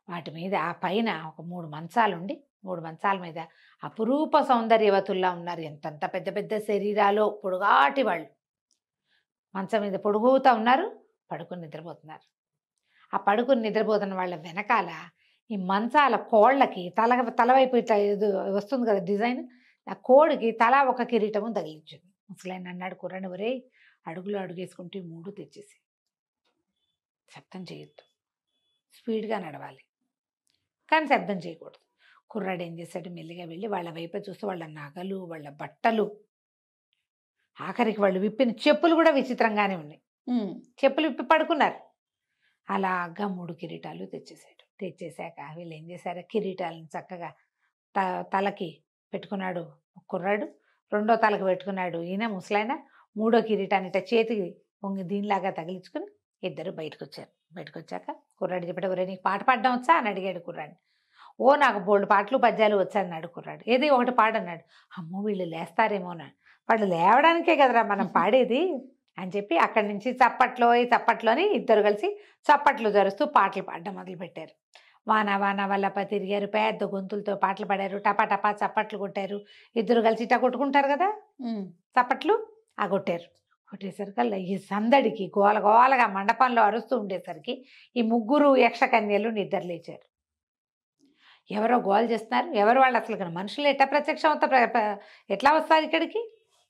వాటి మీద ఆ పైన ఒక 3 మంచాలుండి 3 మంచాల మీద అపురూప సౌందర్యవతుల్లా ఉన్నారు. ఎంతంత పెద్ద పెద్ద శరీరాలు, పొడుగాటి వాళ్ళు మంచం మీద పొడుగుతూ ఉన్నారు, పడుకుని నిద్రపోతున్నారు. ఆ పడుకుని నిద్రపోతున్న వాళ్ళ వెనకాల ఈ మంచాల కోళ్ళకి తలవైపు ఇట్లా వస్తుంది కదా డిజైన్, ఆ కోడికి తలా ఒక కిరీటము తగిలించింది. ముసలాయన అన్నాడు, కుర్రాని ఒరే అడుగులో అడుగేసుకుంటే 3 తెచ్చేసి, శబ్దం చేయొద్దు, స్పీడ్గా నడవాలి కానీ శబ్దం చేయకూడదు. కుర్రాడు ఏం చేశాడు, మెల్లిగా వెళ్ళి వాళ్ళ వైపే చూస్తూ వాళ్ళ నగలు, వాళ్ళ బట్టలు, ఆఖరికి వాళ్ళు విప్పిన చెప్పులు కూడా విచిత్రంగానే ఉన్నాయి. చెప్పులు విప్పి పడుకున్నారు. అలాగా 3 కిరీటాలు తెచ్చేసాడు. తెచ్చేసాక వీళ్ళు ఏం చేశారు, కిరీటాలను చక్కగా తలకి పెట్టుకున్నాడు కుర్రాడు, 2వ తలకి పెట్టుకున్నాడు ఈయన ముసలాయన, 3వ కిరీటాన్ని చేతికి వంగి దీనిలాగా తగిలించుకుని ఇద్దరు బయటకు వచ్చారు. బయటకు వచ్చాక కుర్రాడు చెప్పాడు, ఒరే నీకు పాట పాడడం వచ్చా అని అడిగాడు కుర్రాడిని. ఓ నాకు బోల్డ్ పాటలు పద్యాలు వచ్చాన్నాడు కుర్రాడు. ఏది ఒకటి పాడన్నాడు. అమ్మో వీళ్ళు లేస్తారేమో అన్నాడు. వాళ్ళు లేవడానికే కదరా మనం పాడేది అని చెప్పి అక్కడి నుంచి చప్పట్లోని ఇద్దరు కలిసి చప్పట్లు జరుస్తూ పాటలు పాడడం మొదలుపెట్టారు. వాన వాన వల్లప తిరిగారు, పెద్ద గొంతులతో పాటలు పాడారు, టపా టపా చప్పట్లు కొట్టారు. ఇద్దరు కలిసి ఇట్టా కొట్టుకుంటారు కదా చప్పట్లు, ఆ కొట్టారు. కొట్టేసరికల్లా ఈ సందడికి గోలగోలగా మండపంలో అరుస్తూ ఉండేసరికి ఈ 3 యక్షకన్యలు నిద్ర లేచారు. ఎవరో గోల చేస్తున్నారు, ఎవరు వాళ్ళు, అసలు ఇక్కడ మనుషులు ఎట్లా ప్రత్యక్షం ఎట్లా వస్తారు ఇక్కడికి,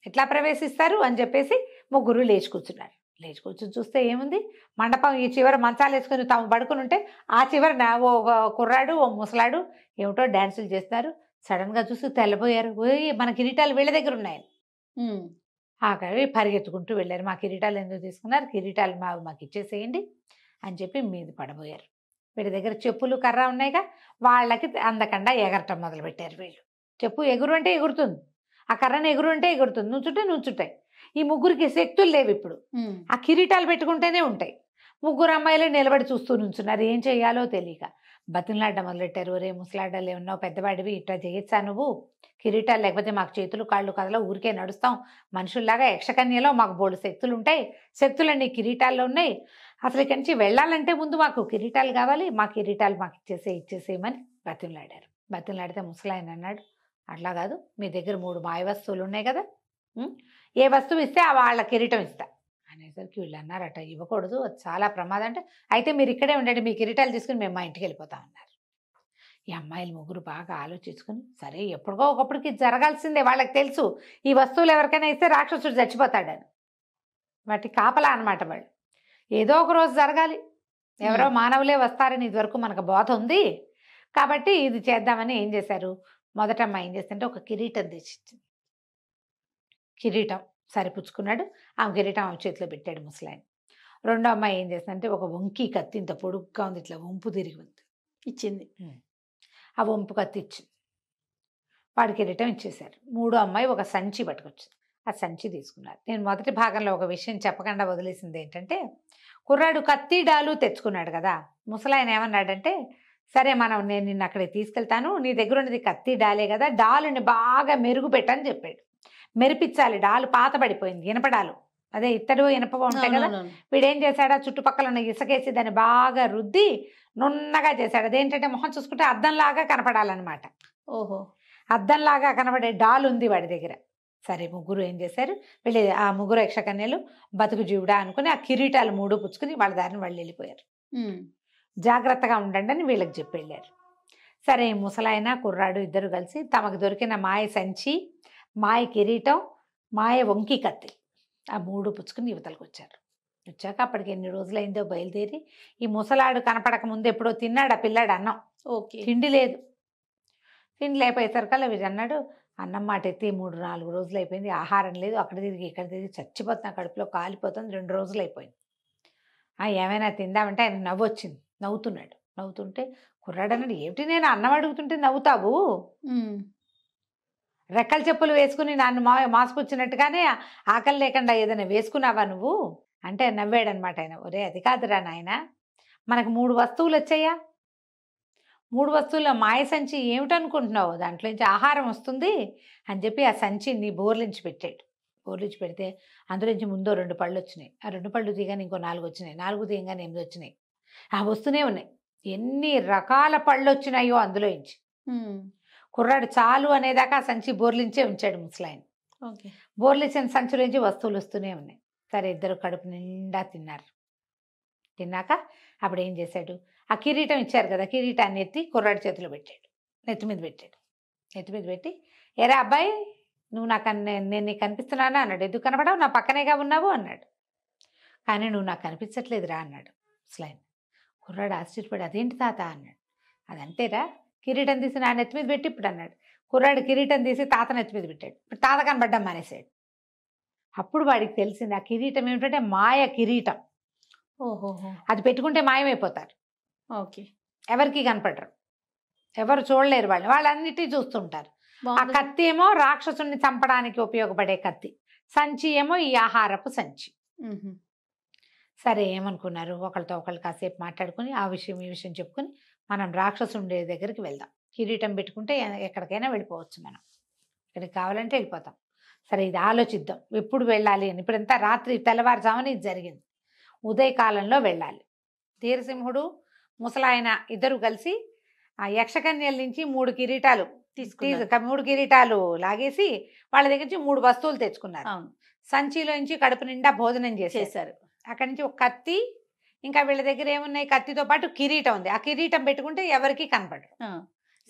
ఎట్లా ప్రవేశిస్తారు అని చెప్పేసి 3 లేచి కూర్చున్నారు. లేచి కూర్చుని చూస్తే ఏముంది, మండపం ఈ చివర మంచాలు వేసుకుని తాము పడుకుని ఉంటే ఆ చివరన ఓ కుర్రాడు, ఓ ముసలాడు ఏమిటో డ్యాన్సులు చేస్తున్నారు. సడన్గా చూసి తెల్లబోయారు. ఓయ్ మన కిరీటాలు వీళ్ళ దగ్గర ఉన్నాయి. ఆఖరి పరిగెత్తుకుంటూ వెళ్ళారు. మా కిరీటాలు ఎందుకు తీసుకున్నారు, కిరీటాలు మాకు ఇచ్చేసేయండి అని చెప్పి మీద పడబోయారు. వీడి దగ్గర చెప్పులు కర్ర ఉన్నాయిగా, వాళ్ళకి అందకుండా ఎగరటం మొదలుపెట్టారు వీళ్ళు. చెప్పు ఎగురు అంటే ఎగురుతుంది, ఆ కర్రను ఎగురు అంటే ఎగురుతుంది, నుంచుంటే నుంచుంటాయి. ఈ ముగ్గురికి శక్తులు లేవు ఇప్పుడు, ఆ కిరీటాలు పెట్టుకుంటేనే ఉంటాయి. ముగ్గురు అమ్మాయిలు నిలబడి చూస్తూ నుంచున్నారు, ఏం చెయ్యాలో తెలియక. బతిమలాడ్డ మొదలెట్టారు. రే ముసలాడ్డలు ఏమన్నావు, పెద్దవాడివి, ఇట్లా చేయొచ్చా నువ్వు, కిరీటాలు లేకపోతే మాకు చేతులు కాళ్ళు కదలా, ఊరికే నడుస్తాం మనుషుల్లాగా, యక్షకన్యలో మాకు బోల్డు శక్తులు ఉంటాయి, శక్తులన్నీ కిరీటాల్లో ఉన్నాయి, అసలు ఇక్కడి నుంచి వెళ్ళాలంటే ముందు మాకు కిరీటాలు కావాలి, మా కిరీటాలు మాకు ఇచ్చేసేయమని బతిమలాడారు. బతిమలాడితే ముసలాయన అన్నాడు, అట్లా కాదు, మీ దగ్గర 3 మాయ వస్తువులు ఉన్నాయి కదా, ఏ వస్తువు ఇస్తే వాళ్ళ కిరీటం ఇస్తా అనేసరికి వీళ్ళు అన్నారట, ఇవ్వకూడదు, అది చాలా ప్రమాదం. అంటే అయితే మీరు ఇక్కడే ఉండండి, మీ కిరీటాలు తీసుకుని మేము మా ఇంటికి వెళ్ళిపోతాం అన్నారు. ఈ అమ్మాయిలు ముగ్గురు బాగా ఆలోచించుకుని, సరే ఎప్పటికో ఒకప్పటికి జరగాల్సిందే, వాళ్ళకి తెలుసు ఈ వస్తువులు ఎవరికైనా ఇస్తే రాక్షసుడు చచ్చిపోతాడని. వాటి కాపలా అనమాట వాళ్ళు, ఏదో ఒక రోజు జరగాలి, ఎవరో మానవులే వస్తారని ఇదివరకు మనకు బోధ ఉంది కాబట్టి ఇది చేద్దామని ఏం చేశారు, మొదట అమ్మాయి ఏం చేస్తుంటే ఒక కిరీటం తెచ్చిచ్చింది. కిరీటం సరిపుచ్చుకున్నాడు, ఆ కిరీటం ఆమె చేతిలో పెట్టాడు ముసలాయన. రెండో అమ్మాయి ఏం చేస్తుందంటే ఒక వంకి కత్తి, ఇంత పొడుగ్గా ఉంది, ఇట్లా వంపు తిరిగి ఉంది, ఇచ్చింది. ఆ వంపు కత్తి ఇచ్చింది, వాడి కిరీటం ఇచ్చేశారు. మూడో అమ్మాయి ఒక సంచి పట్టుకొచ్చింది, ఆ సంచి తీసుకున్నారు. నేను మొదటి భాగంలో ఒక విషయం చెప్పకుండా వదిలేసింది ఏంటంటే, కుర్రాడు కత్తి డాలు తెచ్చుకున్నాడు కదా, ముసలాయన ఏమన్నాడంటే, సరే నేను నిన్ను అక్కడికి తీసుకెళ్తాను, నీ దగ్గర ఉన్నది కత్తి డాలే కదా, డాలుని బాగా మెరుగు పెట్టని చెప్పాడు. మెరిపించాలి, డాలు పాత పడిపోయింది, ఇనపడాలు, అదే ఇత్తడి ఇనప ఉంటాయి కదా, వీడేం చేశాడా, చుట్టుపక్కల ఉన్న ఇసుకేసి దాన్ని బాగా రుద్ది నున్నగా చేశాడు. అదేంటంటే మొహం చూసుకుంటే అద్దంలాగా కనపడాలన్నమాట. ఓహో, అద్దంలాగా కనబడే డాల్ ఉంది వాడి దగ్గర. సరే ముగ్గురు ఏం చేశారు, వీళ్ళు ఆ ముగ్గురు యక్షకన్యలు బతుకు జీవుడా అనుకుని ఆ కిరీటాలు 3 పుచ్చుకుని వాళ్ళ దారిని వాళ్ళు వెళ్ళిపోయారు. జాగ్రత్తగా ఉండండి అని వీళ్ళకి చెప్పి వెళ్ళారు. సరే ముసలాయన కుర్రాడు ఇద్దరు కలిసి తమకు దొరికిన మాయ సంచి, మాయ కిరీటం, మాయ వంకి కత్తి, ఆ 3 పుచ్చుకుని యువతలకు వచ్చారు. వచ్చాక అప్పటికి ఎన్ని రోజులైందో బయలుదేరి, ఈ ముసలాడు కనపడక ముందు ఎప్పుడో తిన్నాడు ఆ పిల్లాడు అన్నం. ఓకే, తిండి లేదు. తిండి లేకపోయేసరికల్లా వీడు అన్నాడు, అన్నం మాట ఎత్తి 3-4 రోజులు అయిపోయింది, ఆహారం లేదు, అక్కడ తిరిగి ఇక్కడ తిరిగి చచ్చిపోతున్నా, కడుపులో కాలిపోతుంది, 2 రోజులు అయిపోయింది, ఏమైనా తిందామంటే ఆయన నవ్వు వచ్చింది. నవ్వుతున్నాడు. నవ్వుతుంటే కుర్రాడు అన్నాడు, ఏమిటి నేను అన్నం అడుగుతుంటే నవ్వుతావు, రెక్కల చెప్పులు వేసుకుని నన్ను మాసుకొచ్చినట్టుగానే ఆకలి లేకుండా ఏదైనా వేసుకున్నావా నువ్వు అంటే నవ్వాడనమాట ఆయన. ఒరే అది కాదురా నాయన, మనకు 3 వస్తువులు వచ్చాయా, 3 వస్తువుల్లో మాయ సంచి ఏమిటనుకుంటున్నావు, దాంట్లోంచి ఆహారం వస్తుంది అని చెప్పి ఆ సంచిని బోర్లించి పెట్టాడు. బోర్లించి పెడితే అందులోంచి ముందో 2 పళ్ళు వచ్చినాయి, ఆ 2 పళ్ళు తీయగానే ఇంకో 4 వచ్చినాయి, 4 తీయగానే 8 వచ్చినాయి, ఆ వస్తూనే ఉన్నాయి. ఎన్ని రకాల పళ్ళు వచ్చినాయో అందులోంచి. కుర్రాడు చాలు అనేదాకా ఆ సంచి బోర్లించే ఉంచాడు ముసలాయన. బోర్లించిన సంచులోంచి వస్తువులు వస్తూనే ఉన్నాయి. సరే ఇద్దరు కడుపు నిండా తిన్నారు. తిన్నాక అప్పుడు ఏం చేశాడు, ఆ కిరీటం ఇచ్చారు కదా, కిరీటాన్ని ఎత్తి కుర్రాడి చేతిలో పెట్టాడు, నెత్తి మీద పెట్టాడు. నెత్తి మీద పెట్టి, ఎరా అబ్బాయి నువ్వు నేను నీకు కనిపిస్తున్నానా అన్నాడు. ఎందుకు కనపడావు, నా పక్కనేగా ఉన్నావు అన్నాడు. కానీ నువ్వు నాకు కనిపించట్లేదురా అన్నాడు ముసలాయన. కుర్రాడు ఆశ్చర్యపడి, అదేంటి తాత అన్నాడు. అదంతేరా, కిరీటం తీసి నా నెత్తి మీద పెట్టి ఇప్పుడు అన్నాడు. కుర్రాడు కిరీటం తీసి తాత నెత్తి మీద పెట్టాడు. ఇప్పుడు తాత కనబడ్డం మానేశాడు. అప్పుడు వాడికి తెలిసింది ఆ కిరీటం ఏమిటంటే మాయ కిరీటం. ఓహోహో, అది పెట్టుకుంటే మాయమైపోతారు. ఓకే, ఎవరికి కనపడరు, ఎవరు చూడలేరు, వాళ్ళన్నిటి చూస్తుంటారు. ఆ కత్తి ఏమో రాక్షసుని చంపడానికి ఉపయోగపడే కత్తి, సంచి ఏమో ఈ ఆహారపు సంచి. సరే ఏమనుకున్నారు, ఒకళ్ళతో ఒకళ్ళు కాసేపు మాట్లాడుకుని ఆ విషయం ఈ విషయం చెప్పుకుని మనం రాక్షసుండే దగ్గరికి వెళ్దాం, కిరీటం పెట్టుకుంటే ఎక్కడికైనా వెళ్ళిపోవచ్చు, మనం ఎక్కడికి కావాలంటే వెళ్ళిపోతాం. సరే ఇది ఆలోచిద్దాం, ఎప్పుడు వెళ్ళాలి అని. ఇప్పుడంతా రాత్రి తెల్లవారుజామున ఇది జరిగింది, ఉదయకాలంలో వెళ్ళాలి. ధీరసింహుడు ముసలాయన ఇద్దరు కలిసి ఆ యక్షకన్యల నుంచి 3 కిరీటాలు 3 కిరీటాలు లాగేసి వాళ్ళ దగ్గర నుంచి 3 వస్తువులు తెచ్చుకున్నారు. సంచిలోంచి కడుపు నిండా భోజనం చేసేసారు. అక్కడి నుంచి ఒక కత్తి, ఇంకా వీళ్ళ దగ్గర ఏమున్నాయి, కత్తితో పాటు కిరీటం ఉంది. ఆ కిరీటం పెట్టుకుంటే ఎవరికి కనపడరు.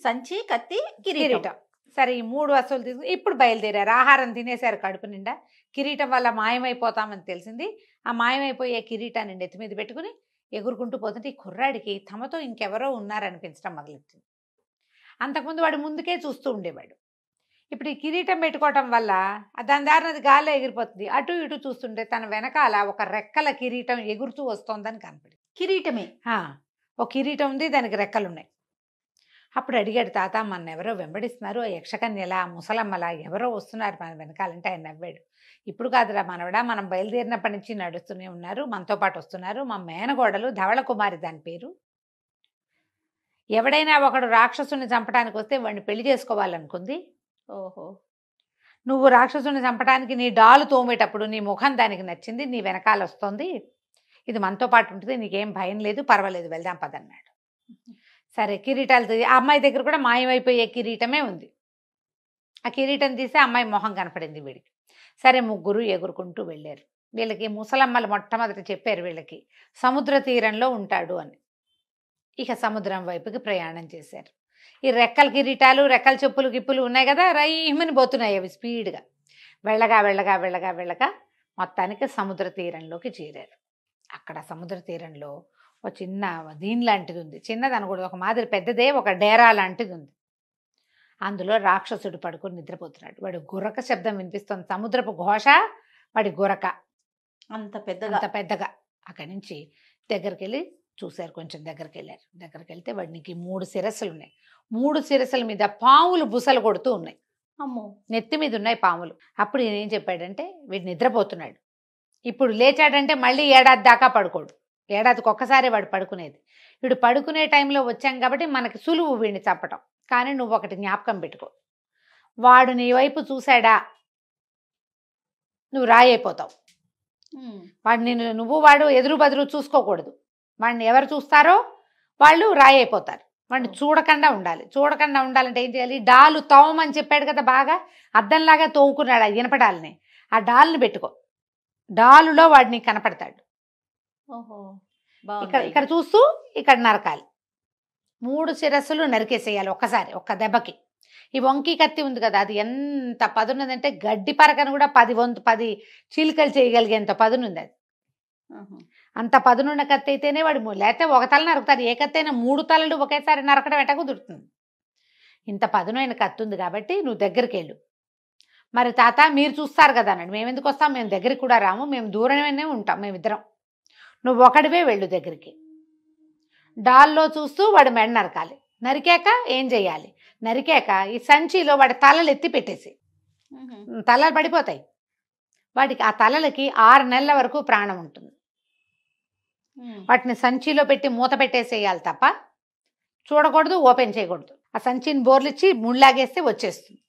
సంచి, కత్తి, కిరీటం. సరే ఈ 3 వస్తువులు తీసుకుని ఇప్పుడు బయలుదేరారు. ఆహారం తినేశారు కడుపు నిండా. కిరీటం వల్ల మాయమైపోతామని తెలిసింది. ఆ మాయమైపోయే కిరీటాన్ని నెత్తి మీద పెట్టుకుని ఎగురుకుంటూ పోతుంటే ఈ కుర్రాడికి తమతో ఇంకెవరో ఉన్నారనిపించడం మొదలెట్టింది. అంతకుముందు వాడు ముందుకే చూస్తూ ఉండేవాడు. ఇప్పుడు ఈ కిరీటం పెట్టుకోవటం వల్ల దాని దారిన అది గాల్లో ఎగిరిపోతుంది. అటు ఇటు చూస్తుంటే తన వెనకాల ఒక రెక్కల కిరీటం ఎగురుతూ వస్తోందని కనపడి కిరీటమే. ఒక కిరీటం ఉంది, దానికి రెక్కలున్నాయి. అప్పుడు అడిగాడు, తాత మన ఎవరో వెంబడిస్తున్నారు, ఆ యక్షకన్యలా ముసలమ్మలా ఎవరో వస్తున్నారు మన వెనకాలంటే ఆయన నవ్వాడు. ఇప్పుడు కాదురా మనవడా, మనం బయలుదేరినప్పటి నుంచి నడుస్తూనే ఉన్నారు, మనతో పాటు వస్తున్నారు. మా మేనగోడలు ధవళ కుమారి దాని పేరు. ఎవడైనా ఒకడు రాక్షసుని చంపడానికి వస్తే వాడిని పెళ్లి చేసుకోవాలనుకుంది. ఓహో. నువ్వు రాక్షసుని చంపడానికి నీ డాలు తోమేటప్పుడు నీ ముఖం దానికి నచ్చింది, నీ వెనకాల వస్తుంది, ఇది మనతో పాటు ఉంటుంది, నీకేం భయం లేదు, పర్వాలేదు, వెళ్దాం పదన్నాడు. సరే కిరీటాలు ఆ అమ్మాయి దగ్గర కూడా మాయమైపోయే కిరీటమే ఉంది. ఆ కిరీటం తీసి అమ్మాయి మొహం కనపడింది వీడికి. సరే ముగ్గురు ఎగురుకుంటూ వెళ్ళారు. వీళ్ళకి ముసలమ్మలు మొట్టమొదటి చెప్పారు వీళ్ళకి సముద్ర తీరంలో ఉంటాడు అని. ఇక సముద్రం వైపుకి ప్రయాణం చేశారు. ఈ రెక్కల కిరీటాలు రెక్కల చెప్పులు గిప్పులు ఉన్నాయి కదా, రైమని పోతున్నాయి అవి స్పీడ్గా. వెళ్ళగా వెళ్ళగా వెళ్ళగా వెళ్ళగా మొత్తానికి సముద్ర తీరంలోకి చేరారు. అక్కడ సముద్ర తీరంలో ఒక చిన్న దీని లాంటిది ఉంది, చిన్నది అనకూడదు, ఒక మాదిరి పెద్దదే, ఒక డేరా లాంటిది ఉంది. అందులో రాక్షసుడు పడుకొని నిద్రపోతున్నాడు. వాడు గురక శబ్దం వినిపిస్తుంది, సముద్రపు ఘోష, వాడి గురక అంత పెద్దగా. అక్కడి నుంచి దగ్గరికి వెళ్ళి చూశారు, కొంచెం దగ్గరికి వెళ్ళారు. దగ్గరికి వెళ్తే వాడికి 3 శిరస్సులు ఉన్నాయి. 3 శిరస్సుల మీద పాములు బుసలు కొడుతూ ఉన్నాయి. అమ్మో, నెత్తి మీద ఉన్నాయి పాములు. అప్పుడు ఈయన ఏం చెప్పాడంటే, వీడు నిద్రపోతున్నాడు, ఇప్పుడు లేచాడంటే మళ్ళీ ఏడాది దాకా పడుకోడు, ఏడాదికి ఒక్కసారి వాడు పడుకునేది. వీడు పడుకునే టైంలో వచ్చాం కాబట్టి మనకి సులువు వీడిని చంపటం. కానీ నువ్వు ఒకటి జ్ఞాపకం పెట్టుకో, వాడు నీ వైపు చూశాడా నువ్వు రాయైపోతావు. వాడు నువ్వు వాడు ఎదురు బదురు చూసుకోకూడదు. వాడిని ఎవరు చూస్తారో వాళ్ళు రాయైపోతారు. వాడిని చూడకుండా ఉండాలి. చూడకుండా ఉండాలంటే ఏం చేయాలి, డాలు తోమని చెప్పాడు కదా, బాగా అద్దంలాగా తోముకున్నాడు ఆ ఇనపడాలని, ఆ డాల్ని పెట్టుకో, డాలులో వాడిని కనపడతాడు. ఓహో, ఇక్కడ చూస్తూ ఇక్కడ నరకాలి. 3 శిరస్సులు నరికేసేయాలి ఒక్కసారి, ఒక్క దెబ్బకి. ఈ వంకి కత్తి ఉంది కదా, అది ఎంత పదునుందంటే గడ్డి పరకను కూడా 10 చీలికలు చేయగలిగేంత పదునుంది అది. అంత పదునున్న కత్తి అయితేనే వాడు, లేకపోతే ఒక తల నరుకుతారు. ఏ కత్తి అయినా 3 తలలు ఒకేసారి నరకడం ఎట్ట కుదురుతుంది. ఇంత పదునైన కత్తి ఉంది కాబట్టి నువ్వు దగ్గరికి వెళ్ళు. మరి తాత మీరు చూస్తారు కదా అన్నాడు. మేము ఎందుకు వస్తాం, మేము దగ్గరికి కూడా రాము, మేము దూరమే ఉంటాం, మేమిద్దరం. నువ్వు ఒకడివే వెళ్ళు దగ్గరికి. డాల్లో చూస్తూ వాడు మెడ నరకాలి. నరికాక ఏం చెయ్యాలి, నరికాక ఈ సంచిలో వాడి తలలు ఎత్తి పెట్టేసి, తలలు పడిపోతాయి వాడికి. ఆ తలలకి 6 నెలల వరకు ప్రాణం ఉంటుంది. వాటిని సంచిలో పెట్టి మూత పెట్టేసేయాలి తప్ప చూడకూడదు, ఓపెన్ చేయకూడదు. ఆ సంచిని బోర్లిచ్చి ముళ్ళాగేస్తే వచ్చేస్తుంది.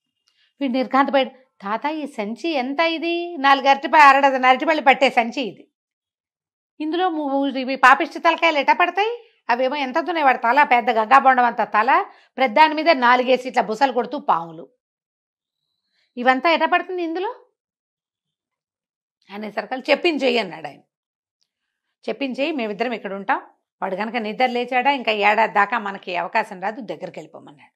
వీడు నిర్ఘాంతపడి, తాత ఈ సంచి ఎంత, ఇది 4 అరటిపళ్ళు పట్టే సంచి ఇది, ఇందులో ఇవి పాపిష్టి తలకాయలు ఎట్ట పడతాయి, అవేమో ఎంత ఉన్నాయి, వాడి తల పెద్ద గంగాబొండం అంత తల, ప్రధాని మీద 4 ఇట్లా బుసలు కొడుతూ పాములు, ఇవంతా ఎట్ట పడుతుంది ఇందులో అనేసరికి చెప్పించేయి అన్నాడు ఆయన. చెప్పించేయి, మేమిద్దరం ఇక్కడ ఉంటాం, వాడు కనుక నిద్ర లేచాడా ఇంకా ఏడాది దాకా మనకి అవకాశం రాదు, దగ్గరికి వెళ్ళిపోమన్నాడు.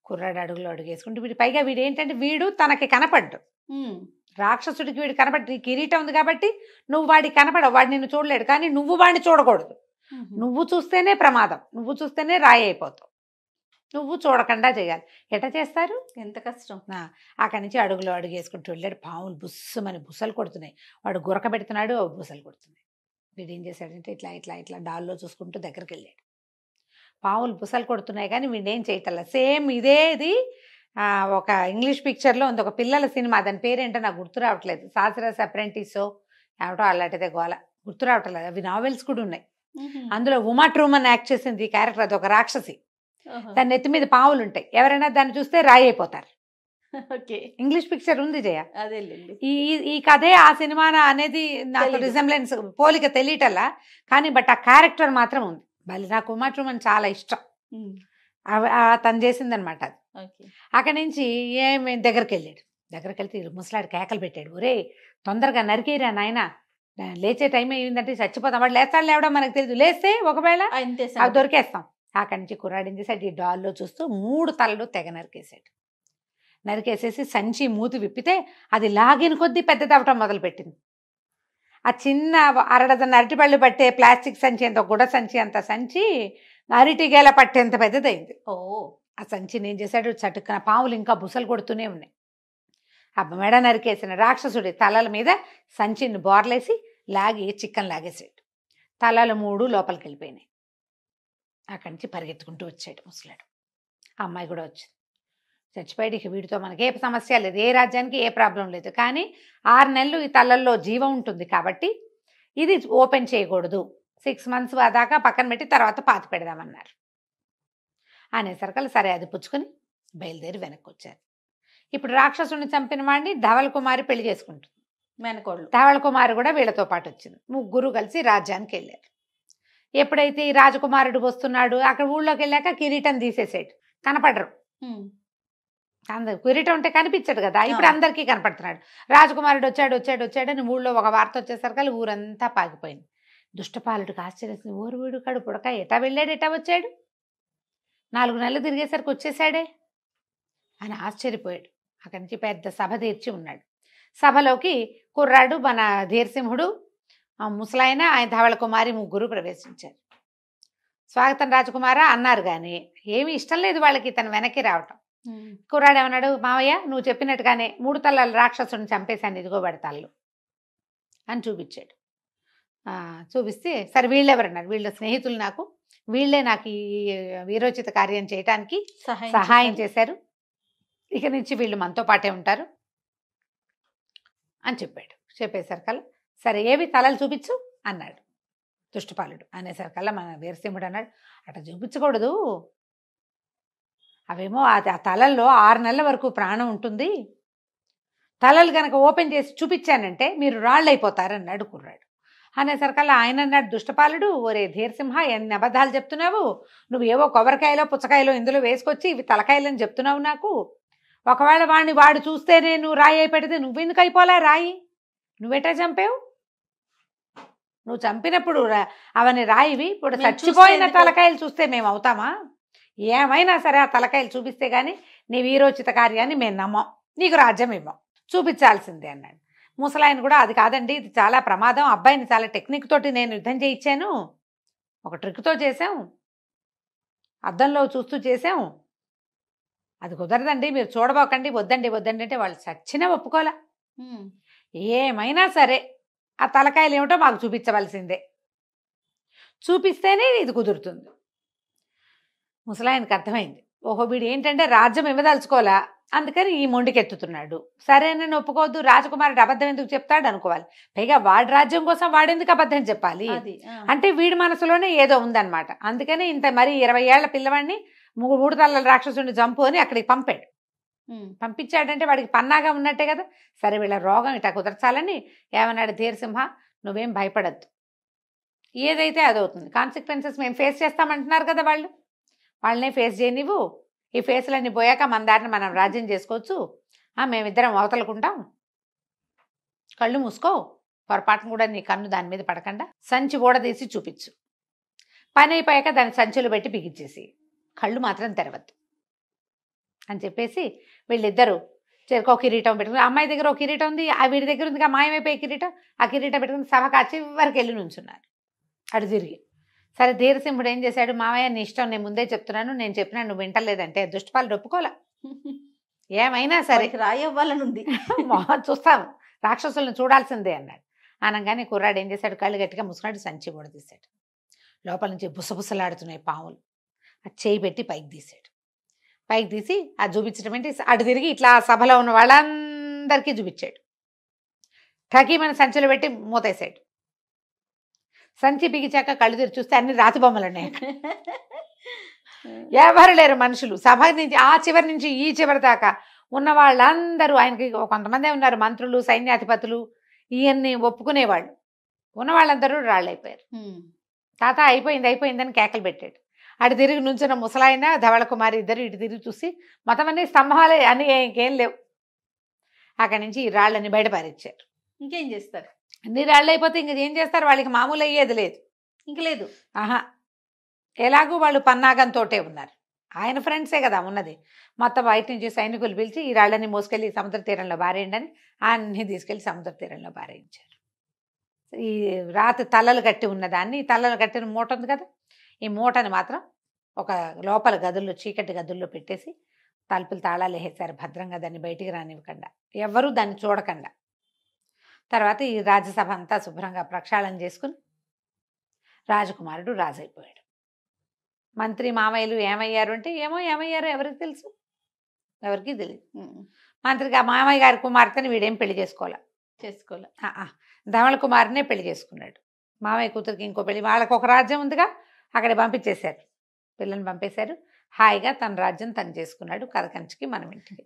కుర్రాడు అడుగులో అడుగేసుకుంటూ వీడు, పైగా వీడు ఏంటంటే వీడు తనకి కనపడ్డు, రాక్షసుడికి వీడు కనపడ్డు. నీ కిరీటం ఉంది కాబట్టి నువ్వు వాడికి కనపడవు, వాడు నిన్ను చూడలేడు. కానీ నువ్వు వాడిని చూడకూడదు, నువ్వు చూస్తేనే ప్రమాదం, నువ్వు చూస్తేనే రాయి అయిపోతావు, నువ్వు చూడకుండా చేయాలి. ఎట్లా చేస్తారు, ఎంత కష్టం. అక్కడి నుంచి అడుగులో అడుగేసుకుంటూ వెళ్ళాడు. పాములు బుస్సుమని బుసలు కొడుతున్నాయి, వాడు గురక పెడుతున్నాడు, బుసలు కొడుతున్నాయి. వీడు ఏం చేశాడంటే ఇట్లా ఇట్లా ఇట్లా డాల్లో చూసుకుంటూ దగ్గరికి వెళ్ళాడు. పాములు బుసలు కొడుతున్నాయి కానీ వీడేం చేయటల్లా. సేమ్ ఇదేది ఒక ఇంగ్లీష్ పిక్చర్లో ఉంది, ఒక పిల్లల సినిమా, దాని పేరేంటో నాకు గుర్తు రావట్లేదు, సాసరస్ అప్రెంటిసో ఏమిటో అలాంటిదే గోల, గుర్తు రావట్లేదు. అవి నావెల్స్ కూడా ఉన్నాయి. అందులో ఉమా ట్రూమన్ యాక్ట్ చేసింది ఈ క్యారెక్టర్, అది ఒక రాక్షసి, దాని నెత్తి మీద పావులు ఉంటాయి, ఎవరైనా దాన్ని చూస్తే రాయి అయిపోతారు. ఇంగ్లీష్ పిక్చర్ ఉంది జయ, ఈ కథే ఆ సినిమా అనేది నాకు రిజెంబ్లెన్స్ పోలిక తెలియటల్లా, కానీ బట్ ఆ క్యారెక్టర్ మాత్రం ఉంది. మళ్ళీ నాకు ఉమా ట్రూమన్ చాలా ఇష్టం, తను చేసిందనమాట అది. అక్కడి నుంచి ఏమి దగ్గరికి వెళ్ళాడు. దగ్గరికి వెళ్తే ముసలాడు కేకలు పెట్టాడు, ఒరే తొందరగా నరికేరా నాయన, లేచే టైం అయిందంటే చచ్చిపోతాం. వాడు లేస్తాడు లేవడం మనకు తెలియదు, లేస్తే ఒకవేళ అవి దొరికేస్తాం. అక్కడి నుంచి కుర్రాడిని చేసాడు, ఈ డాల్లో చూస్తూ 3 తలలు తెగ నరికేసాడు. నరికేసేసి సంచి మూతి విప్పితే అది లాగిన కొద్దీ పెద్దదవటం మొదలుపెట్టింది. ఆ చిన్న 1 డజన్ అరటిపళ్ళు పట్టే ప్లాస్టిక్ సంచి అంత గుడ సంచి అంత సంచి అరటిగేల పట్టేంత పెద్దదైంది. ఆ సంచిని ఏం చేశాడు, చటుక్కున పాములు ఇంకా బుసలు కొడుతూనే ఉన్నాయి. ఆ మెడ నరికేసిన రాక్షసుడి తలల మీద సంచిని బోర్లేసి లాగి చిక్కన్ లాగేసాడు. తలలు 3 లోపలికి వెళ్ళిపోయినాయి. అక్కడి నుంచి పరిగెత్తుకుంటూ వచ్చాడు ముసలాడు. ఆ అమ్మాయి కూడా వచ్చింది. చచ్చిపోయాడు. ఇక వీడితో మనకి ఏ సమస్య లేదు, ఏ రాజ్యానికి ఏ ప్రాబ్లం లేదు. కానీ 6 నెలలు ఈ తలల్లో జీవం ఉంటుంది కాబట్టి ఇది ఓపెన్ చేయకూడదు, 6 మంత్స్ దాకా పక్కన పెట్టి తర్వాత పాతి పెడదామన్నారు. అనేసరికల్లా సరే అది పుచ్చుకొని బయలుదేరి వెనక్కి వచ్చారు. ఇప్పుడు రాక్షసుని చంపిన వాడిని ధవల్ కుమారి పెళ్లి చేసుకుంటుంది. మేనకోళ్ళు. ధవల్ కుమారి కూడా వీళ్ళతో పాటు వచ్చింది. ముగ్గురు కలిసి రాజ్యానికి వెళ్ళారు. ఎప్పుడైతే ఈ రాజకుమారుడు వస్తున్నాడు, అక్కడ ఊళ్ళోకి వెళ్ళాక కిరీటం తీసేసాడు, కనపడరు. కిరీటం ఉంటే కనిపించడు కదా, ఇప్పుడు అందరికీ కనపడుతున్నాడు. రాజకుమారుడు వచ్చాడు అని ఊళ్ళో ఒక వార్త వచ్చేసరికి ఊరంతా పాకిపోయింది. దుష్టపాలుడికి ఆశ్చర్యం, ఊరు వీడు కడుపుడక ఎటా వెళ్ళాడు, ఎటా వచ్చాడు, 4 నెలలు తిరిగేసరికి వచ్చేసాడే అని ఆశ్చర్యపోయాడు. అక్కడి నుంచి పెద్ద సభ తీర్చి ఉన్నాడు. సభలోకి కుర్రాడు మన ధీరసింహుడు, ముసలాయన, ఆయన ధవళ కుమారి ముగ్గురు ప్రవేశించారు. స్వాగతం రాజకుమార అన్నారు, కానీ ఏమీ ఇష్టం లేదు వాళ్ళకి తను వెనక్కి రావటం. కుర్రాడు ఏమన్నాడు, మావయ్య నువ్వు చెప్పినట్టుగానే 3 తలల రాక్షసుని చంపేశాను, ఇదిగో పడతాళ్ళు అని చూపించాడు. చూపిస్తే సరే వీళ్ళెవరన్నారు, వీళ్ళ స్నేహితులు, వీళ్ళే నాకు ఈ వీరోచిత కార్యం చేయటానికి సహాయం చేశారు, ఇక నుంచి వీళ్ళు మనతో పాటే ఉంటారు అని చెప్పాడు. చెప్పేసరికల్లా సరే ఏవి తలలు చూపించు అన్నాడు దుష్టపాలుడు. అనేసరికల్లా మన వీరసింహుడు అన్నాడు, అట్లా చూపించకూడదు, అవేమో ఆ తలల్లో 6 నెలల వరకు ప్రాణం ఉంటుంది, తలలు కనుక ఓపెన్ చేసి చూపించానంటే మీరు రాళ్ళు అయిపోతారన్నాడు కుర్రాడు. అనేసరికల్లా ఆయన అన్నాడు, దుష్టపాలుడు, ఒరే ధీరసింహ ఎన్ని అబద్ధాలు చెప్తున్నావు, నువ్వు ఏవో కొబ్బరికాయలో పుచ్చకాయలో ఇందులో వేసుకొచ్చి ఇవి తలకాయలని చెప్తున్నావు నాకు, ఒకవేళ వాడు చూస్తే నేను రాయి అయి పెడితే నువ్వెందుకు అయిపోలే రాయి, నువ్వెటా చంపావు, నువ్వు చంపినప్పుడు అవన్నీ రాయివి, ఇప్పుడు చచ్చిపోయిన తలకాయలు చూస్తే మేము అవుతామా, ఏమైనా సరే ఆ తలకాయలు చూపిస్తే గానీ నీ వీరోచిత కార్యాన్ని మేము నమ్మం, నీకు రాజ్యం ఇవ్వం, చూపించాల్సిందే అన్నాడు. ముసలాయన కూడా అది కాదండి, ఇది చాలా ప్రమాదం, అబ్బాయిని చాలా టెక్నిక్ తోటి నేను యుద్ధం చేయించాను, ఒక ట్రిక్తో చేసాం, అద్దంలో చూస్తూ చేసాం, అది కుదరదండి, మీరు చూడబోకండి, వద్దండి అంటే వాళ్ళు చచ్చినా ఒప్పుకోలే. ఏమైనా సరే ఆ తలకాయలు ఏమిటో మాకు చూపించవలసిందే, చూపిస్తేనే ఇది కుదురుతుంది. ముసలాయనకి అర్థమైంది, ఓహో వీడు ఏంటంటే రాజ్యం ఇవ్వదలుచుకోవాలా, అందుకని ఈ మొండికెత్తుతున్నాడు, సరే నేను ఒప్పుకోవద్దు, రాజకుమారుడు అబద్ధం ఎందుకు చెప్తాడు అనుకోవాలి, పైగా వాడి రాజ్యం కోసం వాడెందుకు అబద్ధం చెప్పాలి, అంటే వీడి మనసులోనే ఏదో ఉందన్నమాట. అందుకని ఇంత మరి 20 ఏళ్ల పిల్లవాడిని 3 తలల రాక్షసుని చంపు అని అక్కడికి పంపాడు. పంపించాడంటే వాడికి పన్నాగా ఉన్నట్టే కదా. సరే వీళ్ళ రోగం ఇట్లా కుదర్చాలని ఏమన్నాడు, ధీరసింహ నువ్వేం భయపడద్దు, ఏదైతే అదవుతుంది, కాన్సిక్వెన్సెస్ మేము ఫేస్ చేస్తామంటున్నారు కదా, వాళ్ళనే ఫేస్ చేయనివ్వు, ఈ ఫేసులన్నీ పోయాక మన దారిని మనం రాజ్యం చేసుకోవచ్చు, మేమిద్దరం అవతలకుంటాం, కళ్ళు మూసుకో, పొరపాటును కూడా నీ కన్ను దాని మీద పడకుండా సంచి తీసి చూపించు, పని అయిపోయాక దాన్ని సంచులు పెట్టి బిగించేసి కళ్ళు మాత్రం తెరవద్దు అని చెప్పేసి వీళ్ళిద్దరూ చెరుకో కిరీటం పెట్టుకుని, అమ్మాయి దగ్గర ఒక కిరీటం ఉంది, వీడి దగ్గర ఉంది మాయమైపోయే కిరీటం, ఆ కిరీటం పెట్టుకుని సభ కాచి వరకు వెళ్ళి నుంచున్నారు అటు తిరిగి. సరే ధీరసింహుడు ఏం చేశాడు, మావయ్య నీ ఇష్టం, నేను ముందే చెప్తున్నాను, నేను చెప్పినా నువ్వు వింటలేదంటే దుష్టపాలుడు ఒప్పుకోలే, ఏమైనా సరే రాయవ్వాలని ఉంది, చూస్తాము రాక్షసులను చూడాల్సిందే అన్నాడు. అనగానే కుర్రాడు ఏం చేశాడు, కళ్ళు గట్టిగా ముసుకున్నాడు, సంచి కూడా తీశాడు, లోపల నుంచి బుసబుసలాడుతున్నాయి పాములు, అది చేయి పెట్టి పైకి తీశాడు, పైకి తీసి అది చూపించడం ఏంటి, అటు తిరిగి ఇట్లా సభలో ఉన్న వాళ్ళందరికీ చూపించాడు, ఠకీ మన సంచిలో పెట్టి మూతేసాడు. సంచి బిగిచాక కళ్ళు తెరిచి చూస్తే అన్ని రాతి బొమ్మలు ఉన్నాయి, ఎవరు లేరు మనుషులు. సభ నుంచి ఆ చివరి నుంచి ఈ చివరి దాకా ఉన్న వాళ్ళందరూ, ఆయనకి కొంతమందే ఉన్నారు మంత్రులు, సైన్యాధిపతులు, ఇవన్నీ ఒప్పుకునేవాళ్ళు, ఉన్న వాళ్ళందరూ రాళ్ళైపోయారు. తాత అయిపోయిందని కేకలు పెట్టాడు. అటు తిరిగి నుంచిన ముసలాయన ధవళ కుమారి ఇద్దరు ఇటు తిరిగి చూసి మొత్తం అన్ని స్తంభాలే, అని ఇంకేం లేవు. అక్కడి నుంచి ఈ రాళ్ళని బయటపారిచ్చారు. ఇంకేం చేస్తారు, అన్ని రాళ్ళు అయిపోతే ఇంక ఏం చేస్తారు, వాళ్ళకి మామూలు అయ్యేది లేదు, ఇంక లేదు. ఎలాగూ వాళ్ళు పన్నాగంతో ఉన్నారు, ఆయన ఫ్రెండ్సే కదా ఉన్నది. మొత్తం బయట నుంచి సైనికులు పిలిచి ఈ రాళ్ళని మోసుకెళ్ళి సముద్ర తీరంలో బారేయండి అని అన్ని తీసుకెళ్ళి సముద్ర తీరంలో బారేయించారు. ఈ రాతి తలలు కట్టి ఉన్నదాన్ని, తలలు కట్టిన మూట ఉంది కదా, ఈ మూటని మాత్రం ఒక లోపల గదుల్లో చీకటి గదుల్లో పెట్టేసి తలుపులు తాళాలు వేసేశారు భద్రంగా, దాన్ని బయటికి రానివ్వకుండా, ఎవ్వరూ దాన్ని చూడకుండా. తర్వాత ఈ రాజ్యసభ అంతా శుభ్రంగా ప్రక్షాళన చేసుకుని రాజకుమారుడు రాజైపోయాడు. మంత్రి మామయ్యలు ఏమయ్యారు అంటే ఏమయ్యారో ఎవరికి తెలుసు, ఎవరికి తెలియదు. మంత్రిగా మామయ్య గారి కుమార్తెని వీడేం పెళ్లి చేసుకోలే. ధవళ కుమారునే పెళ్లి చేసుకున్నాడు. మామయ్య కూతురికి ఇంకో పెళ్లి, వాళ్ళకు ఒక రాజ్యం ఉందిగా, అక్కడ పంపించేశారు, పిల్లని పంపేశారు. హాయిగా తన రాజ్యం తను చేసుకున్నాడు. కథ కంచికి మనం ఇంటికి.